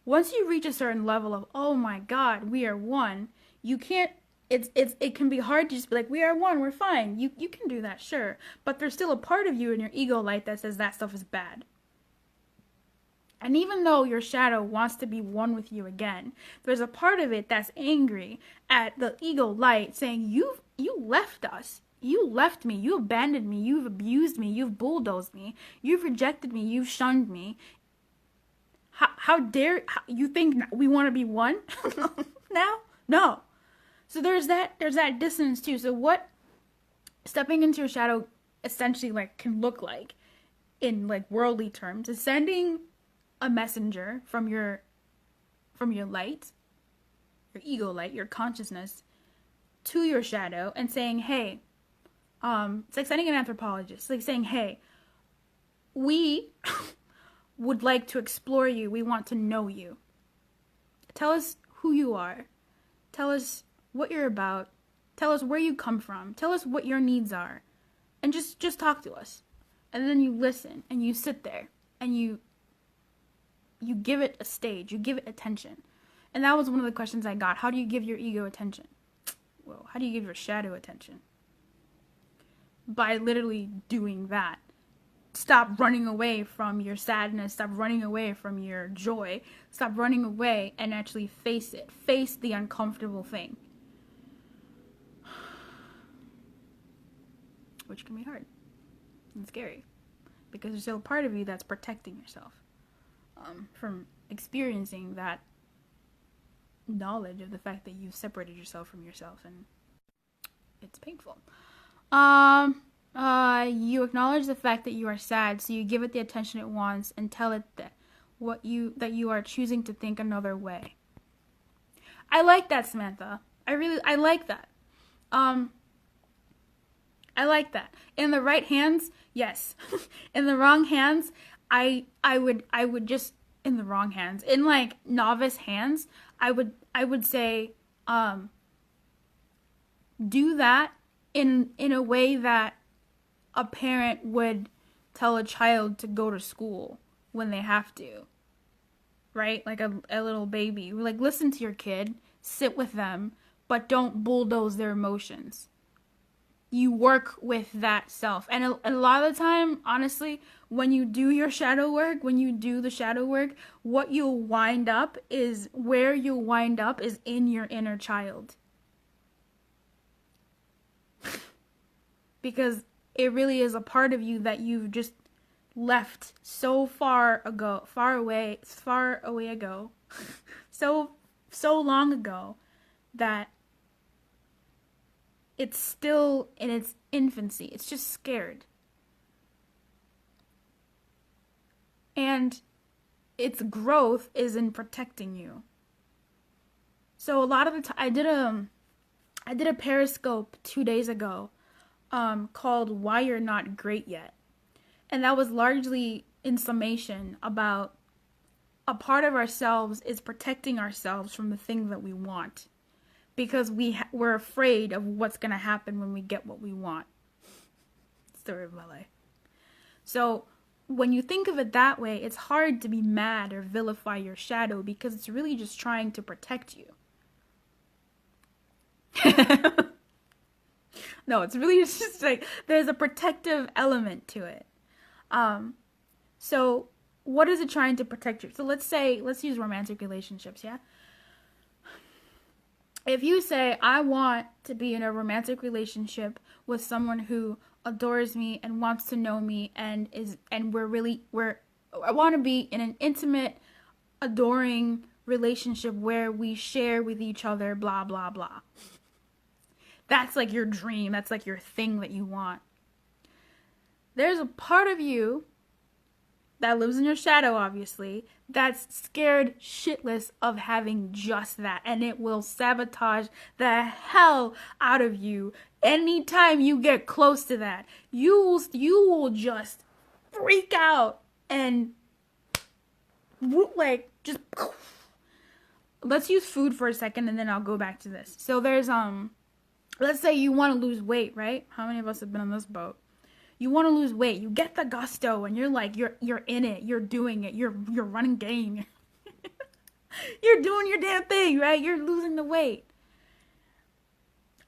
Speaker 1: Once you reach a certain level of, oh my God, we are one, you can't, it can be hard to just be like, we are one, we're fine. You can do that, sure. But there's still a part of you in your ego light that says that stuff is bad. And even though your shadow wants to be one with you again, there's a part of it that's angry at the ego light saying, you left us. You left me. You abandoned me. You've abused me. You've bulldozed me. You've rejected me. You've shunned me. How dare you think we want to be one now? No. So there's that dissonance too. So what stepping into your shadow essentially like can look like in like worldly terms is sending a messenger from your light, your ego light, your consciousness to your shadow and saying, hey, it's like sending an anthropologist, it's like saying, hey, we would like to explore you. We want to know you. Tell us who you are. Tell us what you're about. Tell us where you come from. Tell us what your needs are. And just talk to us. And then you listen and you sit there and you give it a stage. You give it attention. And that was one of the questions I got. How do you give your ego attention? Well, how do you give your shadow attention? By literally doing that. Stop running away from your sadness. Stop running away from your joy. Stop running away and actually face it. Face the uncomfortable thing. Which can be hard and scary. Because there's still a part of you that's protecting yourself from experiencing that knowledge of the fact that you've separated yourself from yourself. And it's painful. You acknowledge the fact that you are sad, so you give it the attention it wants and tell it that you are choosing to think another way. I like that, Samantha. I like that. I like that. In the right hands, yes. In the wrong hands, I would just, in the wrong hands, in like novice hands, I would say, do that in a way that a parent would tell a child to go to school when they have to, right? Like a little baby. Like, listen to your kid, sit with them, but don't bulldoze their emotions. You work with that self. And a lot of the time, honestly, when you do your shadow work, what you'll wind up is in your inner child. Because it really is a part of you that you've just left so far away ago, so long ago, that it's still in its infancy. It's just scared. And its growth is in protecting you. So a lot of the time, I did a Periscope 2 days ago, called "Why You're Not Great Yet," and that was largely in summation about a part of ourselves is protecting ourselves from the thing that we want, because we're afraid of what's gonna happen when we get what we want. Story of my life. So when you think of it that way, it's hard to be mad or vilify your shadow, because it's really just trying to protect you. No, it's really just like there's a protective element to it. So what is it trying to protect you? So let's use romantic relationships, yeah? If you say, I want to be in a romantic relationship with someone who adores me and wants to know me I want to be in an intimate, adoring relationship where we share with each other, blah, blah, blah. That's like your dream. That's like your thing that you want. There's a part of you that lives in your shadow, obviously, that's scared shitless of having just that. And it will sabotage the hell out of you anytime you get close to that. You will just freak out and like just... Let's use food for a second and then I'll go back to this. So there's, let's say you want to lose weight, right? How many of us have been on this boat? You want to lose weight. You get the gusto and you're like, you're in it. You're doing it. You're running game. You're doing your damn thing, right? You're losing the weight.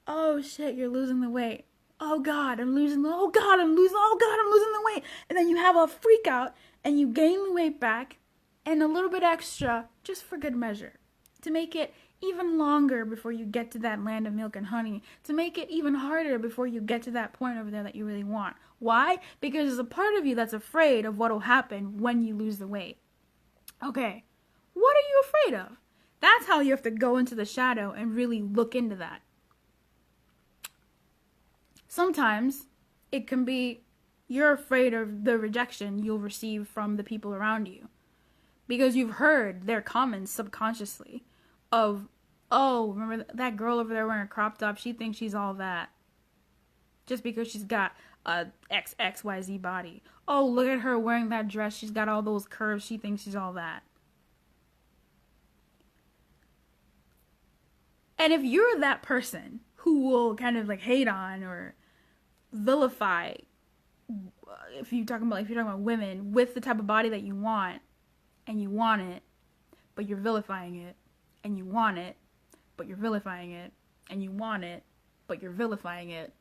Speaker 1: Oh shit, you're losing the weight. Oh God, I'm losing the weight. And then you have a freak out and you gain the weight back and a little bit extra just for good measure. To make it even longer before you get to that land of milk and honey. To make it even harder before you get to that point over there that you really want. Why? Because there's a part of you that's afraid of what will happen when you lose the weight. Okay, what are you afraid of? That's how you have to go into the shadow and really look into that. Sometimes it can be you're afraid of the rejection you'll receive from the people around you. Because you've heard their comments subconsciously of, oh, remember that girl over there wearing a crop top? She thinks she's all that. Just because she's got a XXYZ body. Oh, look at her wearing that dress. She's got all those curves. She thinks she's all that. And if you're that person who will kind of like hate on or vilify, if you're talking about women with the type of body that you want, and you want it, but you're vilifying it, and you want it, but you're vilifying it, and you want it, but you're vilifying it,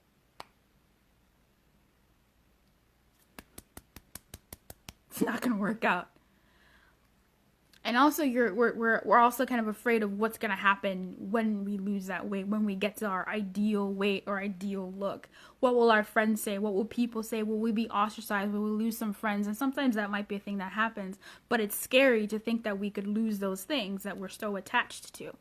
Speaker 1: it's not gonna work out. And also, we're also kind of afraid of what's gonna happen when we lose that weight, when we get to our ideal weight or ideal look. What will our friends say? What will people say? Will we be ostracized? Will we lose some friends? And sometimes that might be a thing that happens, but it's scary to think that we could lose those things that we're so attached to.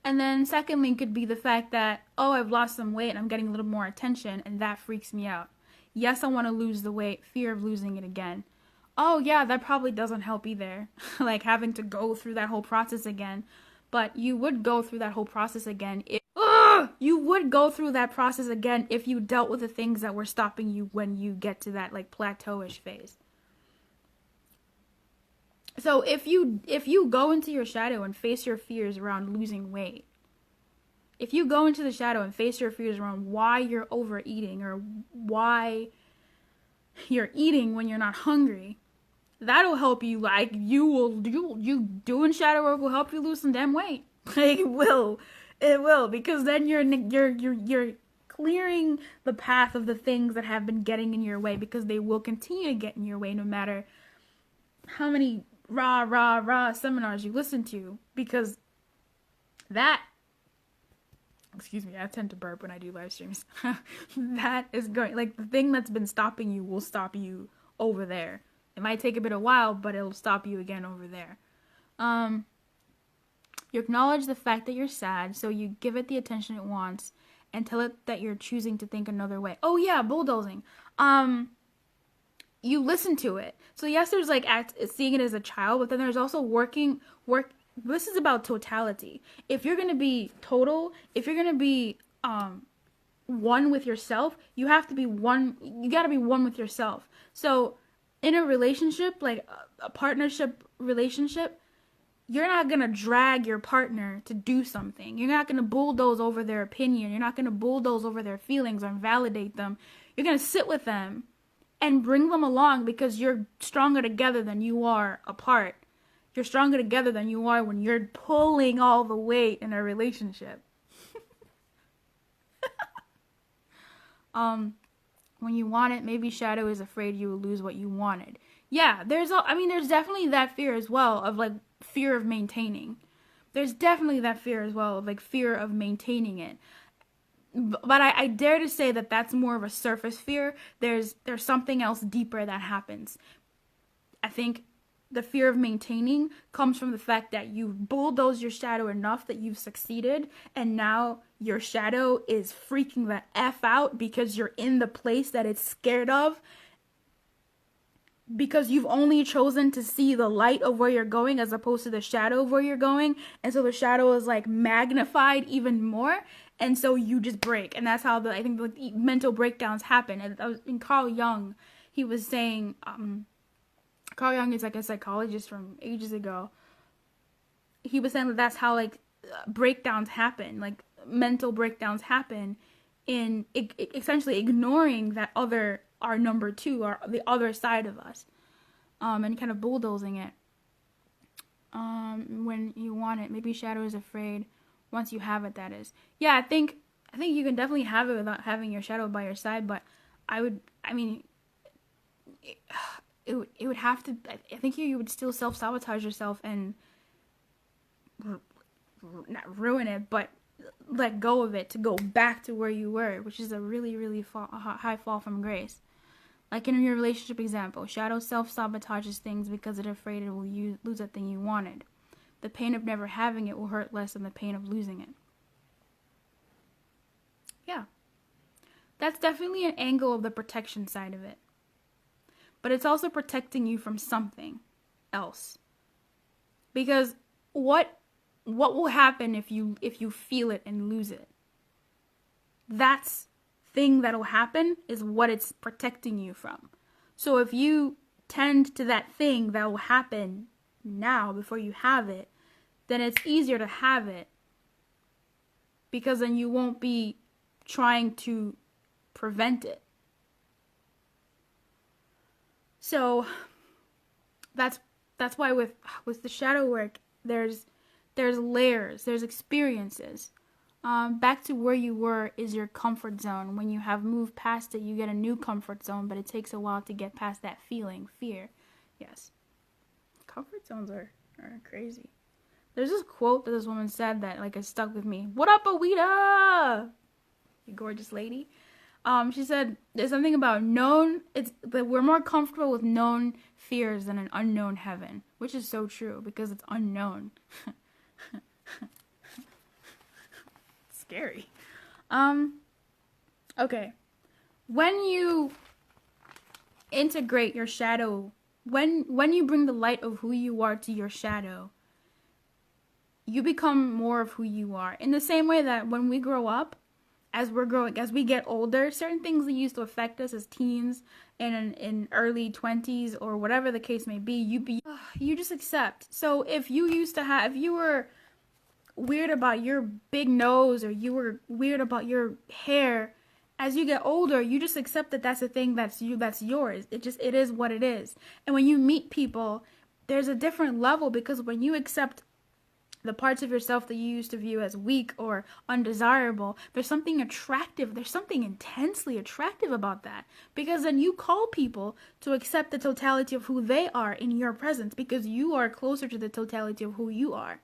Speaker 1: And then secondly could be the fact that, oh, I've lost some weight and I'm getting a little more attention, and that freaks me out. Yes, I want to lose the weight, fear of losing it again. Oh yeah, that probably doesn't help either. Like having to go through that whole process again. But you would go through that whole process again if you dealt with the things that were stopping you when you get to that like plateauish phase. So if you go into your shadow and face your fears around losing weight, if you go into the shadow and face your fears around why you're overeating or why you're eating when you're not hungry, that'll help you. Like you doing shadow work will help you lose some damn weight. Like it will, because then you're clearing the path of the things that have been getting in your way, because they will continue to get in your way no matter how many rah seminars you listen to, because that, excuse me, I tend to burp when I do live streams. That is going, like the thing that's been stopping you will stop you over there. It might take a bit of while, but it'll stop you again over there. You acknowledge the fact that you're sad, so you give it the attention it wants, and tell it that you're choosing to think another way. Oh yeah, bulldozing. you listen to it. So yes, there's like seeing it as a child, but then there's also work. This is about totality. If you're gonna be total, if you're gonna be one with yourself, you have to be one. You gotta be one with yourself. So in a relationship, like a partnership relationship, you're not gonna drag your partner to do something. You're not gonna bulldoze over their opinion. You're not gonna bulldoze over their feelings or invalidate them. You're gonna sit with them and bring them along because you're stronger together than you are apart. You're stronger together than you are when you're pulling all the weight in a relationship. When you want it, maybe Shadow is afraid you will lose what you wanted. Yeah, there's definitely that fear as well of like fear of maintaining. There's definitely that fear as well of like fear of maintaining it. But I dare to say that that's more of a surface fear. There's something else deeper that happens. I think the fear of maintaining comes from the fact that you've bulldozed your shadow enough that you've succeeded, and now your shadow is freaking the F out because you're in the place that it's scared of, because you've only chosen to see the light of where you're going as opposed to the shadow of where you're going, and so the shadow is like magnified even more, and so you just break. And that's how I think the mental breakdowns happen. And that was in Carl Jung. He was saying, Carl Jung is like a psychologist from ages ago. He was saying that that's how like breakdowns happen, like mental breakdowns happen in essentially ignoring that other, our number two, or the other side of us, and kind of bulldozing it. When you want it, maybe Shadow is afraid once you have it, that is. Yeah, I think you can definitely have it without having your shadow by your side, but it would have to, I think you would still self-sabotage yourself and not ruin it, but let go of it to go back to where you were, which is a really, really high fall from grace. Like in your relationship example, Shadow self-sabotages things because it's afraid it will lose that thing you wanted. The pain of never having it will hurt less than the pain of losing it. Yeah. That's definitely an angle of the protection side of it. But it's also protecting you from something else. Because what will happen if you feel it and lose it? That's thing that'll happen is what it's protecting you from. So if you tend to that thing that will happen now before you have it, then it's easier to have it, because then you won't be trying to prevent it. So that's why with the shadow work, there's layers, there's experiences. Back to where you were is your comfort zone. When you have moved past it, you get a new comfort zone, but it takes a while to get past that feeling, fear. Yes. Comfort zones are crazy. There's this quote that this woman said that like has stuck with me. What up, Awita? You gorgeous lady. She said there's something about that we're more comfortable with known fears than an unknown heaven, which is so true because it's unknown. Scary. Okay. When you integrate your shadow, when you bring the light of who you are to your shadow, you become more of who you are. In the same way that when we grow up, as we get older, certain things that used to affect us as teens and in early 20s or whatever the case may be, you just accept. So if you were weird about your big nose, or you were weird about your hair, as you get older, you just accept that that's a thing that's yours. It is what it is. And when you meet people, there's a different level, because when you accept the parts of yourself that you used to view as weak or undesirable, there's something attractive, there's something intensely attractive about that, because then you call people to accept the totality of who they are in your presence, because you are closer to the totality of who you are.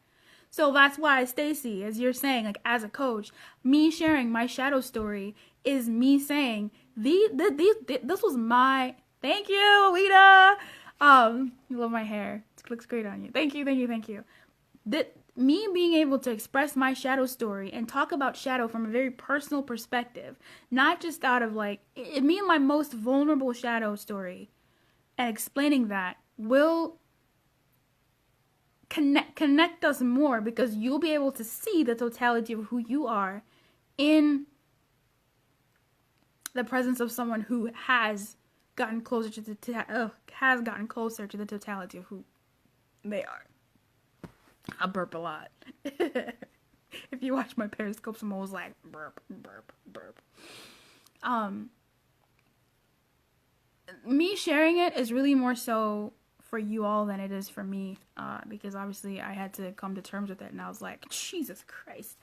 Speaker 1: So that's why, Stacy, as you're saying, like as a coach, me sharing my shadow story is me saying, this was my, thank you, Alita. You love my hair. It looks great on you. Thank you. Me being able to express my shadow story and talk about shadow from a very personal perspective, not just out of like, me and my most vulnerable shadow story and explaining that will connect us more, because you'll be able to see the totality of who you are in the presence of someone who has gotten closer to the totality of who they are. I burp a lot. If you watch my Periscopes, I'm always like burp, burp, burp. Me sharing it is really more so for you all than it is for me, because obviously I had to come to terms with it, and I was like, Jesus Christ.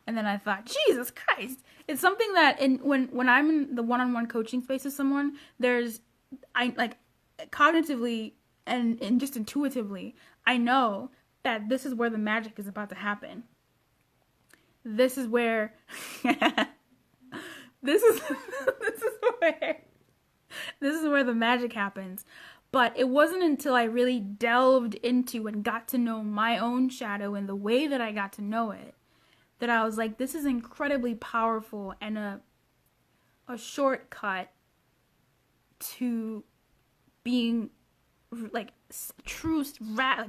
Speaker 1: And then I thought, Jesus Christ. It's something that when I'm in the one-on-one coaching space with someone, I like cognitively and just intuitively, I know that this is where the magic is about to happen. This is where this is where the magic happens. But it wasn't until I really delved into and got to know my own shadow in the way that I got to know it, that I was like, this is incredibly powerful and a shortcut to being like true,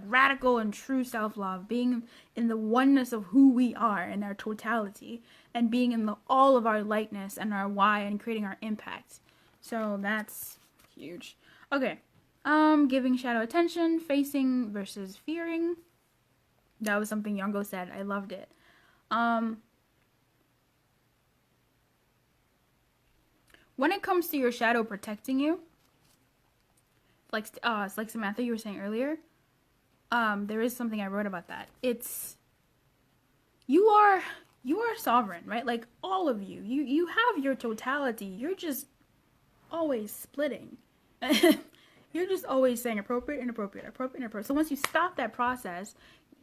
Speaker 1: radical and true self-love, being in the oneness of who we are and our totality, and being in all of our lightness and our why, and creating our impact. So that's huge. Okay. Giving shadow attention, facing versus fearing. That was something Yongo said. I loved it. When it comes to your shadow protecting you, like Samantha, you were saying earlier, there is something I wrote about that. It's you are sovereign, right? Like all of you have your totality. You're just always splitting. You're just always saying appropriate, inappropriate, appropriate, inappropriate. So once you stop that process,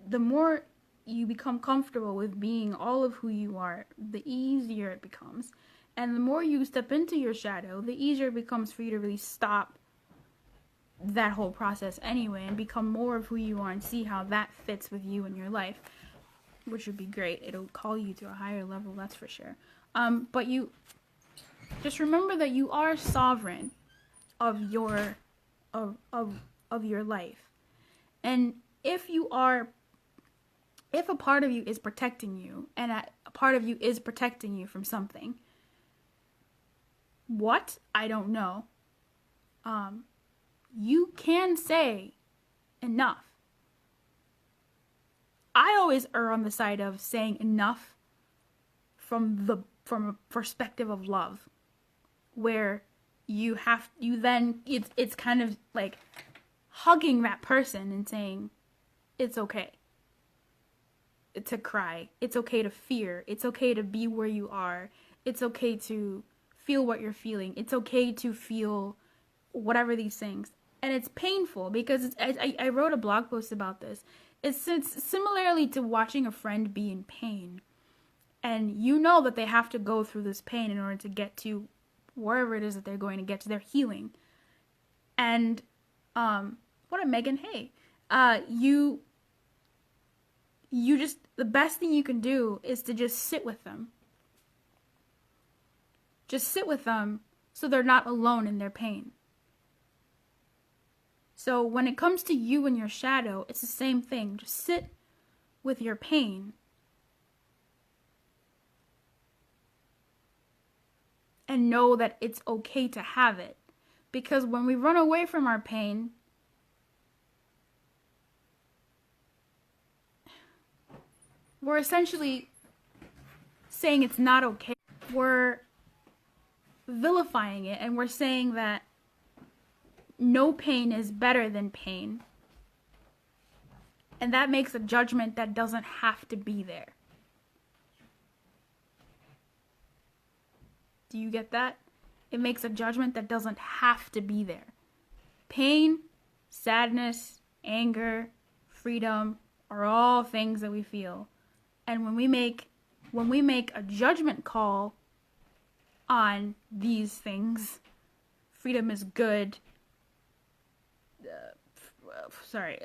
Speaker 1: the more you become comfortable with being all of who you are, the easier it becomes. And the more you step into your shadow, the easier it becomes for you to really stop that whole process anyway, and become more of who you are and see how that fits with you in your life, which would be great. It'll call you to a higher level, that's for sure. But you just remember that you are sovereign of your life. And if a part of you is protecting you, and a part of you is protecting you from something, what? I don't know. You can say enough. I always err on the side of saying enough from a perspective of love, where it's kind of like hugging that person and saying, it's okay to cry. It's okay to fear. It's okay to be where you are. It's okay to feel what you're feeling. It's okay to feel whatever these things. And it's painful because I wrote a blog post about this. It's similarly to watching a friend be in pain. And you know that they have to go through this pain in order to get to wherever it is that they're going to get to their healing. And what a Megan, hey. You just, the best thing you can do is to just sit with them. Just sit with them so they're not alone in their pain. So when it comes to you and your shadow, it's the same thing. Just sit with your pain. And know that it's okay to have it. Because when we run away from our pain, we're essentially saying it's not okay. We're vilifying it, and we're saying that no pain is better than pain. And that makes a judgment that doesn't have to be there. Do you get that? It makes a judgment that doesn't have to be there. Pain, sadness, anger, freedom are all things that we feel. And when we make a judgment call on these things, freedom is good,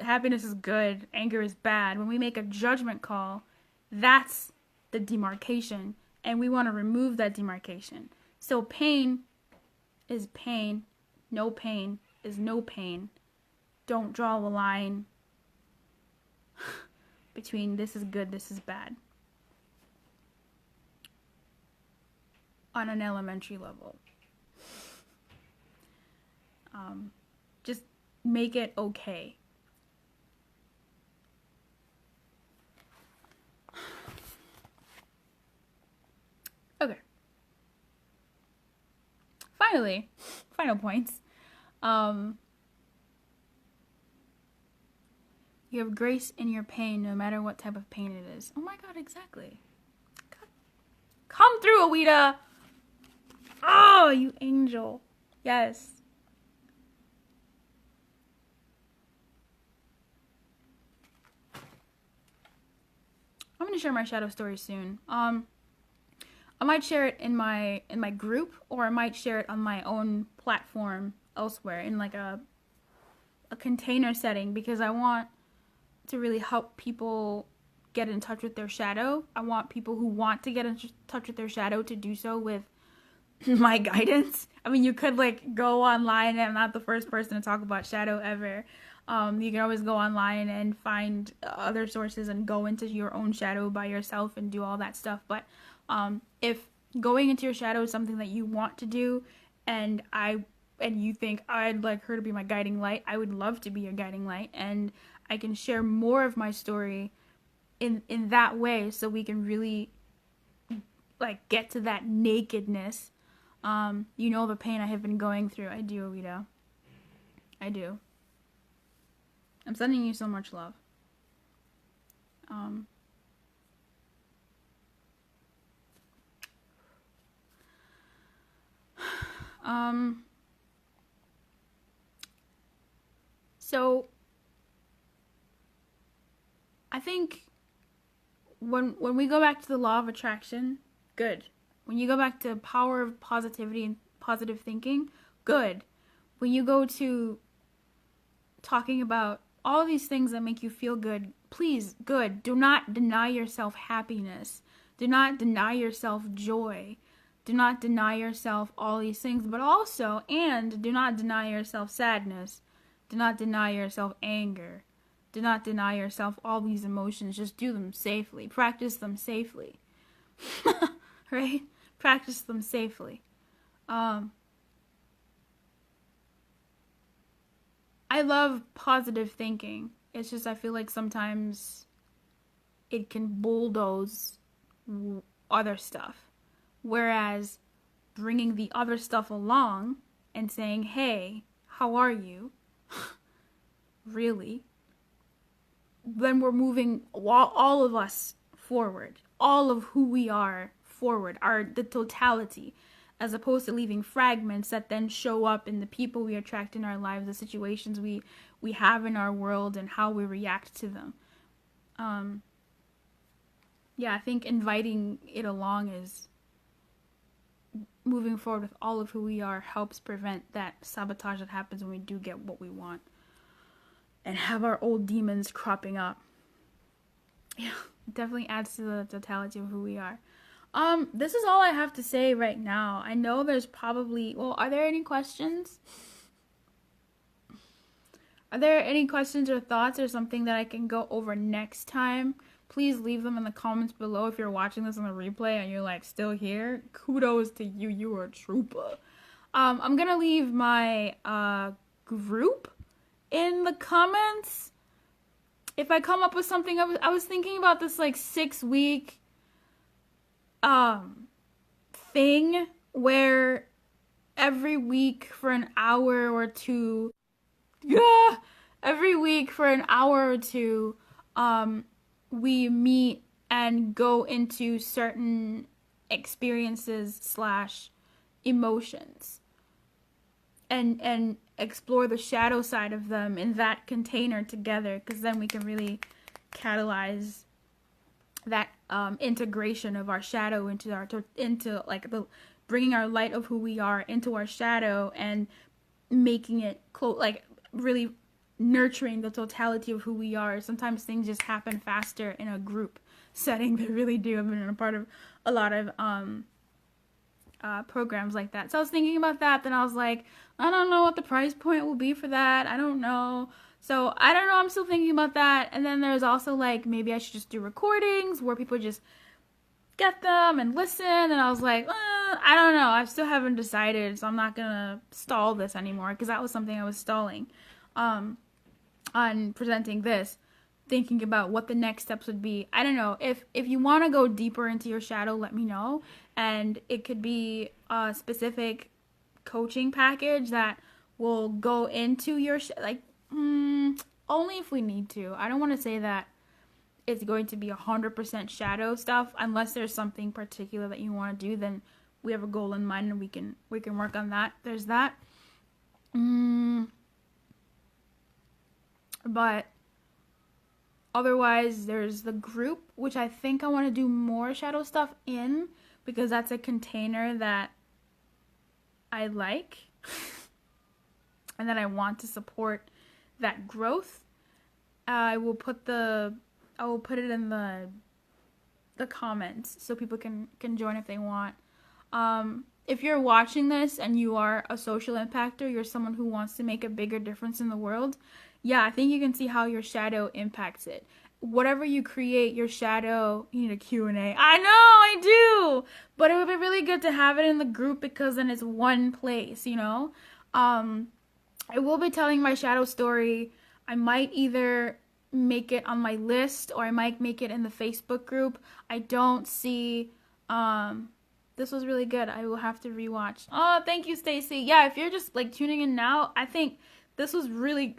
Speaker 1: happiness is good, anger is bad. When we make a judgment call, that's the demarcation, and we want to remove that demarcation. So pain is pain, no pain is no pain. Don't draw the line between this is good, this is bad. On an elementary level. Just make it okay. Okay. Finally, final points. You have grace in your pain, no matter what type of pain it is. Oh my God, exactly. God. Come through, Awita. Oh, you angel. Yes. I'm gonna share my shadow story soon. I might share it in my group, or I might share it on my own platform elsewhere in like a container setting, because I want to really help people get in touch with their shadow. I want people who want to get in touch with their shadow to do so with my guidance. I mean, you could like go online, and I'm not the first person to talk about shadow ever. You can always go online and find other sources and go into your own shadow by yourself and do all that stuff. But if going into your shadow is something that you want to do, and you think I'd like her to be my guiding light, I would love to be your guiding light, and I can share more of my story in that way, so we can really like get to that nakedness. You know the pain I have been going through. I do, Awita. I do. I'm sending you so much love. So I think when we go back to the law of attraction, good. When you go back to power of positivity and positive thinking, good. When you go to talking about all these things that make you feel good, please, good. Do not deny yourself happiness. Do not deny yourself joy. Do not deny yourself all these things, but also, and do not deny yourself sadness. Do not deny yourself anger. Do not deny yourself all these emotions. Just do them safely. Practice them safely. Right? Practice them safely. I love positive thinking. It's just I feel like sometimes it can bulldoze other stuff. Whereas bringing the other stuff along and saying, hey, how are you? Really? Then we're moving all of us forward. All of who we are forward. The totality. As opposed to leaving fragments that then show up in the people we attract in our lives, the situations we have in our world, and how we react to them. Yeah, I think inviting it along is moving forward with all of who we are helps prevent that sabotage that happens when we do get what we want and have our old demons cropping up. Yeah, it definitely adds to the totality of who we are. This is all I have to say right now. I know there's probably, are there any questions? Are there any questions or thoughts or something that I can go over next time? Please leave them in the comments below. If you're watching this on the replay and you're like still here, kudos to you. You are a trooper. I'm gonna leave my group in the comments. If I come up with something, I was thinking about this like 6-week thing where every week for an hour or two, we meet and go into certain experiences / emotions and explore the shadow side of them in that container together, because then we can really catalyze that integration of our shadow into like the bringing our light of who we are into our shadow and making it like really nurturing the totality of who we are. Sometimes things just happen faster in a group setting. They really do. I've been a part of a lot of programs like that. So I was thinking about that. Then I was like, I don't know what the price point will be for that. I don't know. So I don't know. I'm still thinking about that. And then there's also like, maybe I should just do recordings where people just get them and listen. And I was like, I don't know. I still haven't decided. So I'm not going to stall this anymore, because that was something I was stalling on presenting this, thinking about what the next steps would be. I don't know. If you want to go deeper into your shadow, let me know. And it could be a specific coaching package that will go into your only if we need to. I don't want to say that it's going to be 100% shadow stuff unless there's something particular that you want to do. Then we have a goal in mind and we can work on that. There's that. But otherwise, there's the group, which I think I want to do more shadow stuff in, because that's a container that I like and that I want to support that growth. I will put it in the comments so people can join if they want. If you're watching this and you are a social impactor, you're someone who wants to make a bigger difference in the world, yeah, I think you can see how your shadow impacts it. Whatever you create, your shadow, you need a Q&A. I know, I do! But it would be really good to have it in the group, because then it's one place, you know? I will be telling my shadow story. I might either make it on my list or I might make it in the Facebook group. I don't see... this was really good. I will have to rewatch. Oh, thank you, Stacy. Yeah, if you're just like tuning in now, I think it was really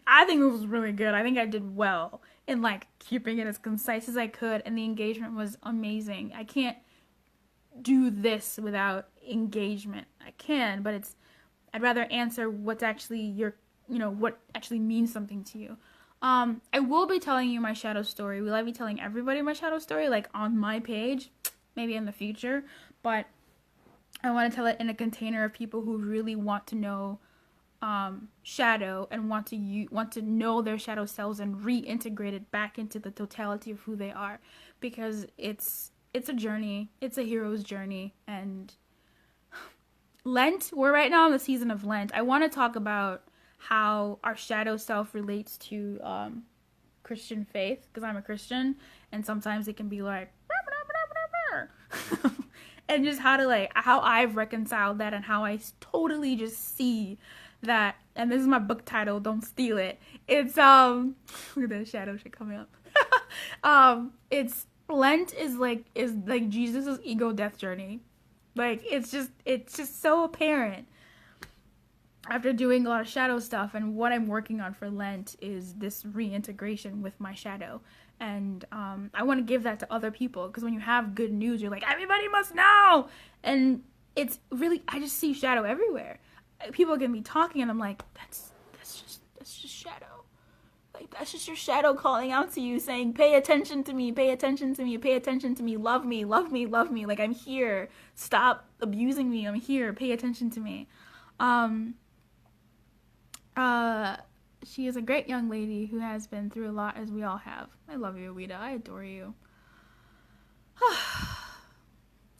Speaker 1: good. I think I did well in like keeping it as concise as I could, and the engagement was amazing. I can't do this without engagement. I can, but I'd rather answer what's actually what actually means something to you. I will be telling you my shadow story. Will I be telling everybody my shadow story, like on my page? Maybe in the future, but I want to tell it in a container of people who really want to know shadow and want to know their shadow selves and reintegrate it back into the totality of who they are, because it's a journey. It's a hero's journey. And Lent, we're right now in the season of Lent. I want to talk about how our shadow self relates to Christian faith, because I'm a Christian, and sometimes it can be like and just how I've reconciled that, and how I totally just see that. And this is my book title, don't steal it. It's look at that shadow shit coming up. It's Lent is like Jesus's ego death journey. Like it's just so apparent after doing a lot of shadow stuff. And what I'm working on for Lent is this reintegration with my shadow. And I want to give that to other people, because when you have good news, you're like, everybody must know. And it's really, I just see shadow everywhere. People can be talking and I'm like, that's just shadow. Like, that's just your shadow calling out to you, saying, pay attention to me, pay attention to me, pay attention to me, love me, love me, love me. Like, I'm here. Stop abusing me. I'm here. Pay attention to me. She is a great young lady who has been through a lot, as we all have. I love you, Awida. I adore you.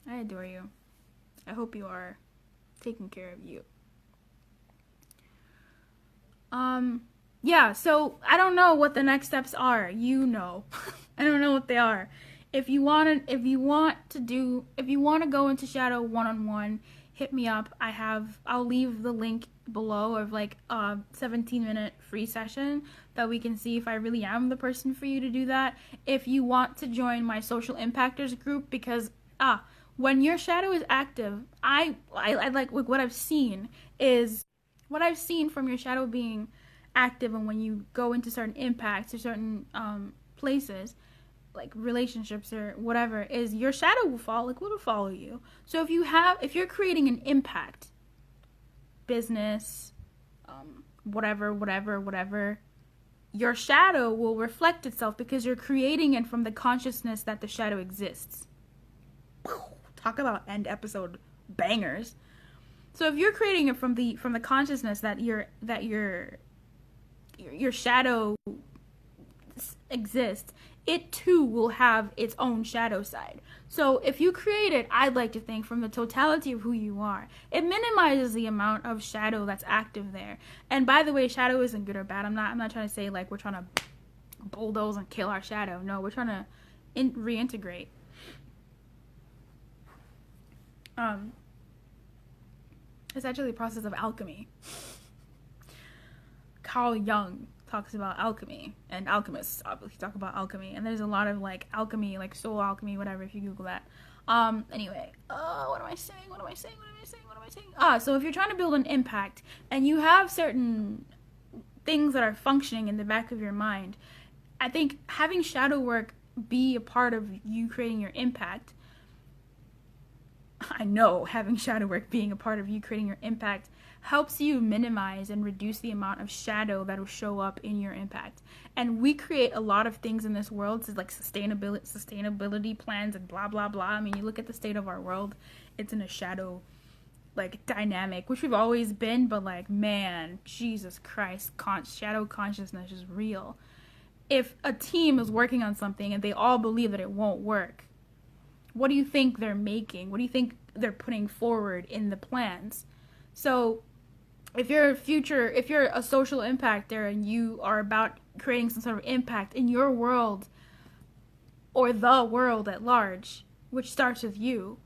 Speaker 1: I adore you. I hope you are taking care of you. Yeah, so I don't know what the next steps are. You know. I don't know what they are. If you want to go into shadow one-on-one, hit me up. I'll leave the link below of like a 17-minute free session that we can see if I really am the person for you to do that. If you want to join my social impactors group, because when your shadow is active, I like what I've seen from your shadow being active, and when you go into certain impacts or certain places, like relationships or whatever, is your shadow will follow you. So if you're creating an impact, business, whatever, your shadow will reflect itself, because you're creating it from the consciousness that the shadow exists. Talk about end episode bangers. So if you're creating it from the consciousness that your shadow exists, it too will have its own shadow side. So if you create it, I'd like to think, from the totality of who you are, it minimizes the amount of shadow that's active there. And by the way, shadow isn't good or bad. I'm not trying to say like we're trying to bulldoze and kill our shadow. No, we're trying to reintegrate. It's actually a process of alchemy. Carl Jung talks about alchemy, and alchemists obviously talk about alchemy, and there's a lot of like alchemy, like soul alchemy, whatever, if you Google that. Anyway, what am I saying? So if you're trying to build an impact and you have certain things that are functioning in the back of your mind, I think having shadow work be a part of you creating your impact. I know having shadow work being a part of you creating your impact helps you minimize and reduce the amount of shadow that will show up in your impact. And we create a lot of things in this world, so like sustainability plans and blah blah blah. I mean, you look at the state of our world, it's in a shadow like dynamic, which we've always been, but like, man, Jesus Christ, shadow consciousness is real. If a team is working on something and they all believe that it won't work, what do you think they're making? What do you think they're putting forward in the plans? So if you're a social impactor and you are about creating some sort of impact in your world or the world at large, which starts with you,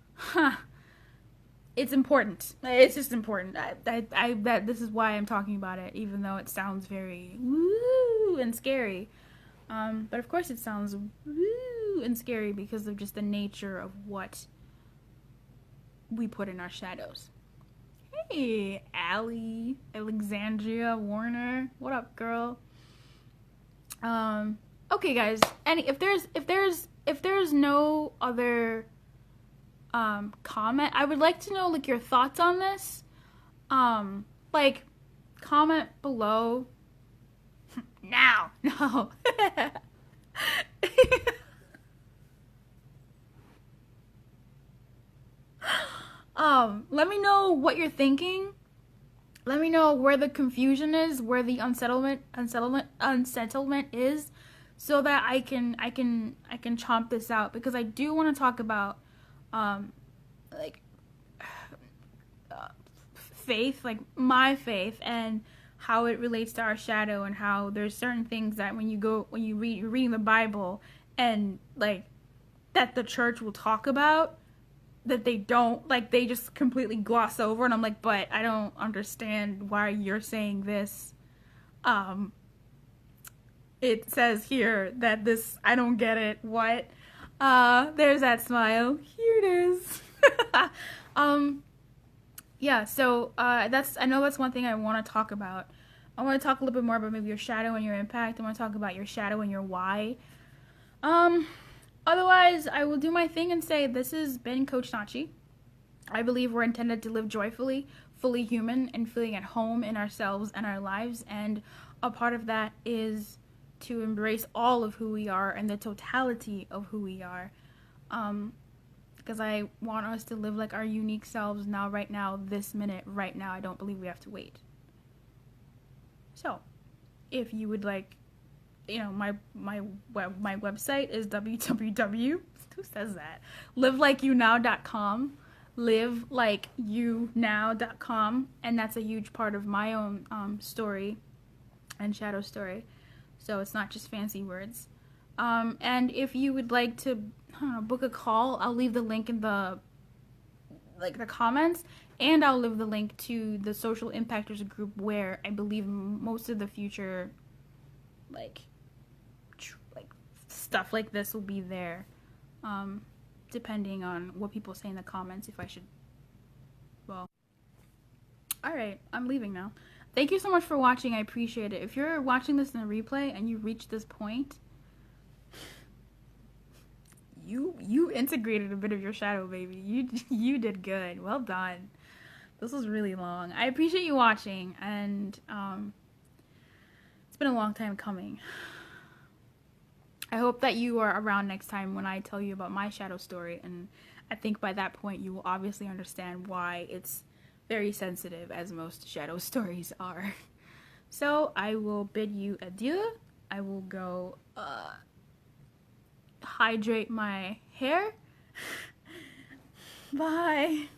Speaker 1: it's important. It's just important. This is why I'm talking about it, even though it sounds very woo and scary. But of course it sounds woo and scary because of just the nature of what we put in our shadows. Hey, Alexandria Warner, what up, girl? Okay, guys. If there's no other comment, I would like to know like your thoughts on this. Like, comment below. Now, no. Let me know what you're thinking. Let me know where the confusion is, where the unsettlement is, so that I can chomp this out, because I do want to talk about faith, like my faith, and how it relates to our shadow, and how there's certain things that you're reading the Bible, and like that the church will talk about, that they don't, like, they just completely gloss over, and I'm like, but I don't understand why you're saying this. It says here that this, I don't get it. What? There's that smile. Here it is. Yeah, so I know that's one thing I want to talk about. I want to talk a little bit more about maybe your shadow and your impact. I want to talk about your shadow and your why. Otherwise, I will do my thing and say this has been Coach Nachi. I believe we're intended to live joyfully, fully human, and feeling at home in ourselves and our lives. And a part of that is to embrace all of who we are and the totality of who we are. Because I want us to live like our unique selves now, right now, this minute, right now. I don't believe we have to wait. So, if you would like, my website is www. Who says that? livelikeyounow.com. livelikeyounow.com, and that's a huge part of my own story and shadow story. So it's not just fancy words. And if you would like to book a call, I'll leave the link in the comments, and I'll leave the link to the Social Impactors group, where I believe most of the future stuff like this will be there, depending on what people say in the comments, if I should, well, alright, I'm leaving now. Thank you so much for watching, I appreciate it. If you're watching this in a replay and you reach this point, you integrated a bit of your shadow, baby. You did good. Well done. This was really long. I appreciate you watching, and it's been a long time coming. I hope that you are around next time when I tell you about my shadow story, and I think by that point you will obviously understand why it's very sensitive, as most shadow stories are. So I will bid you adieu. I will go hydrate my hair. Bye.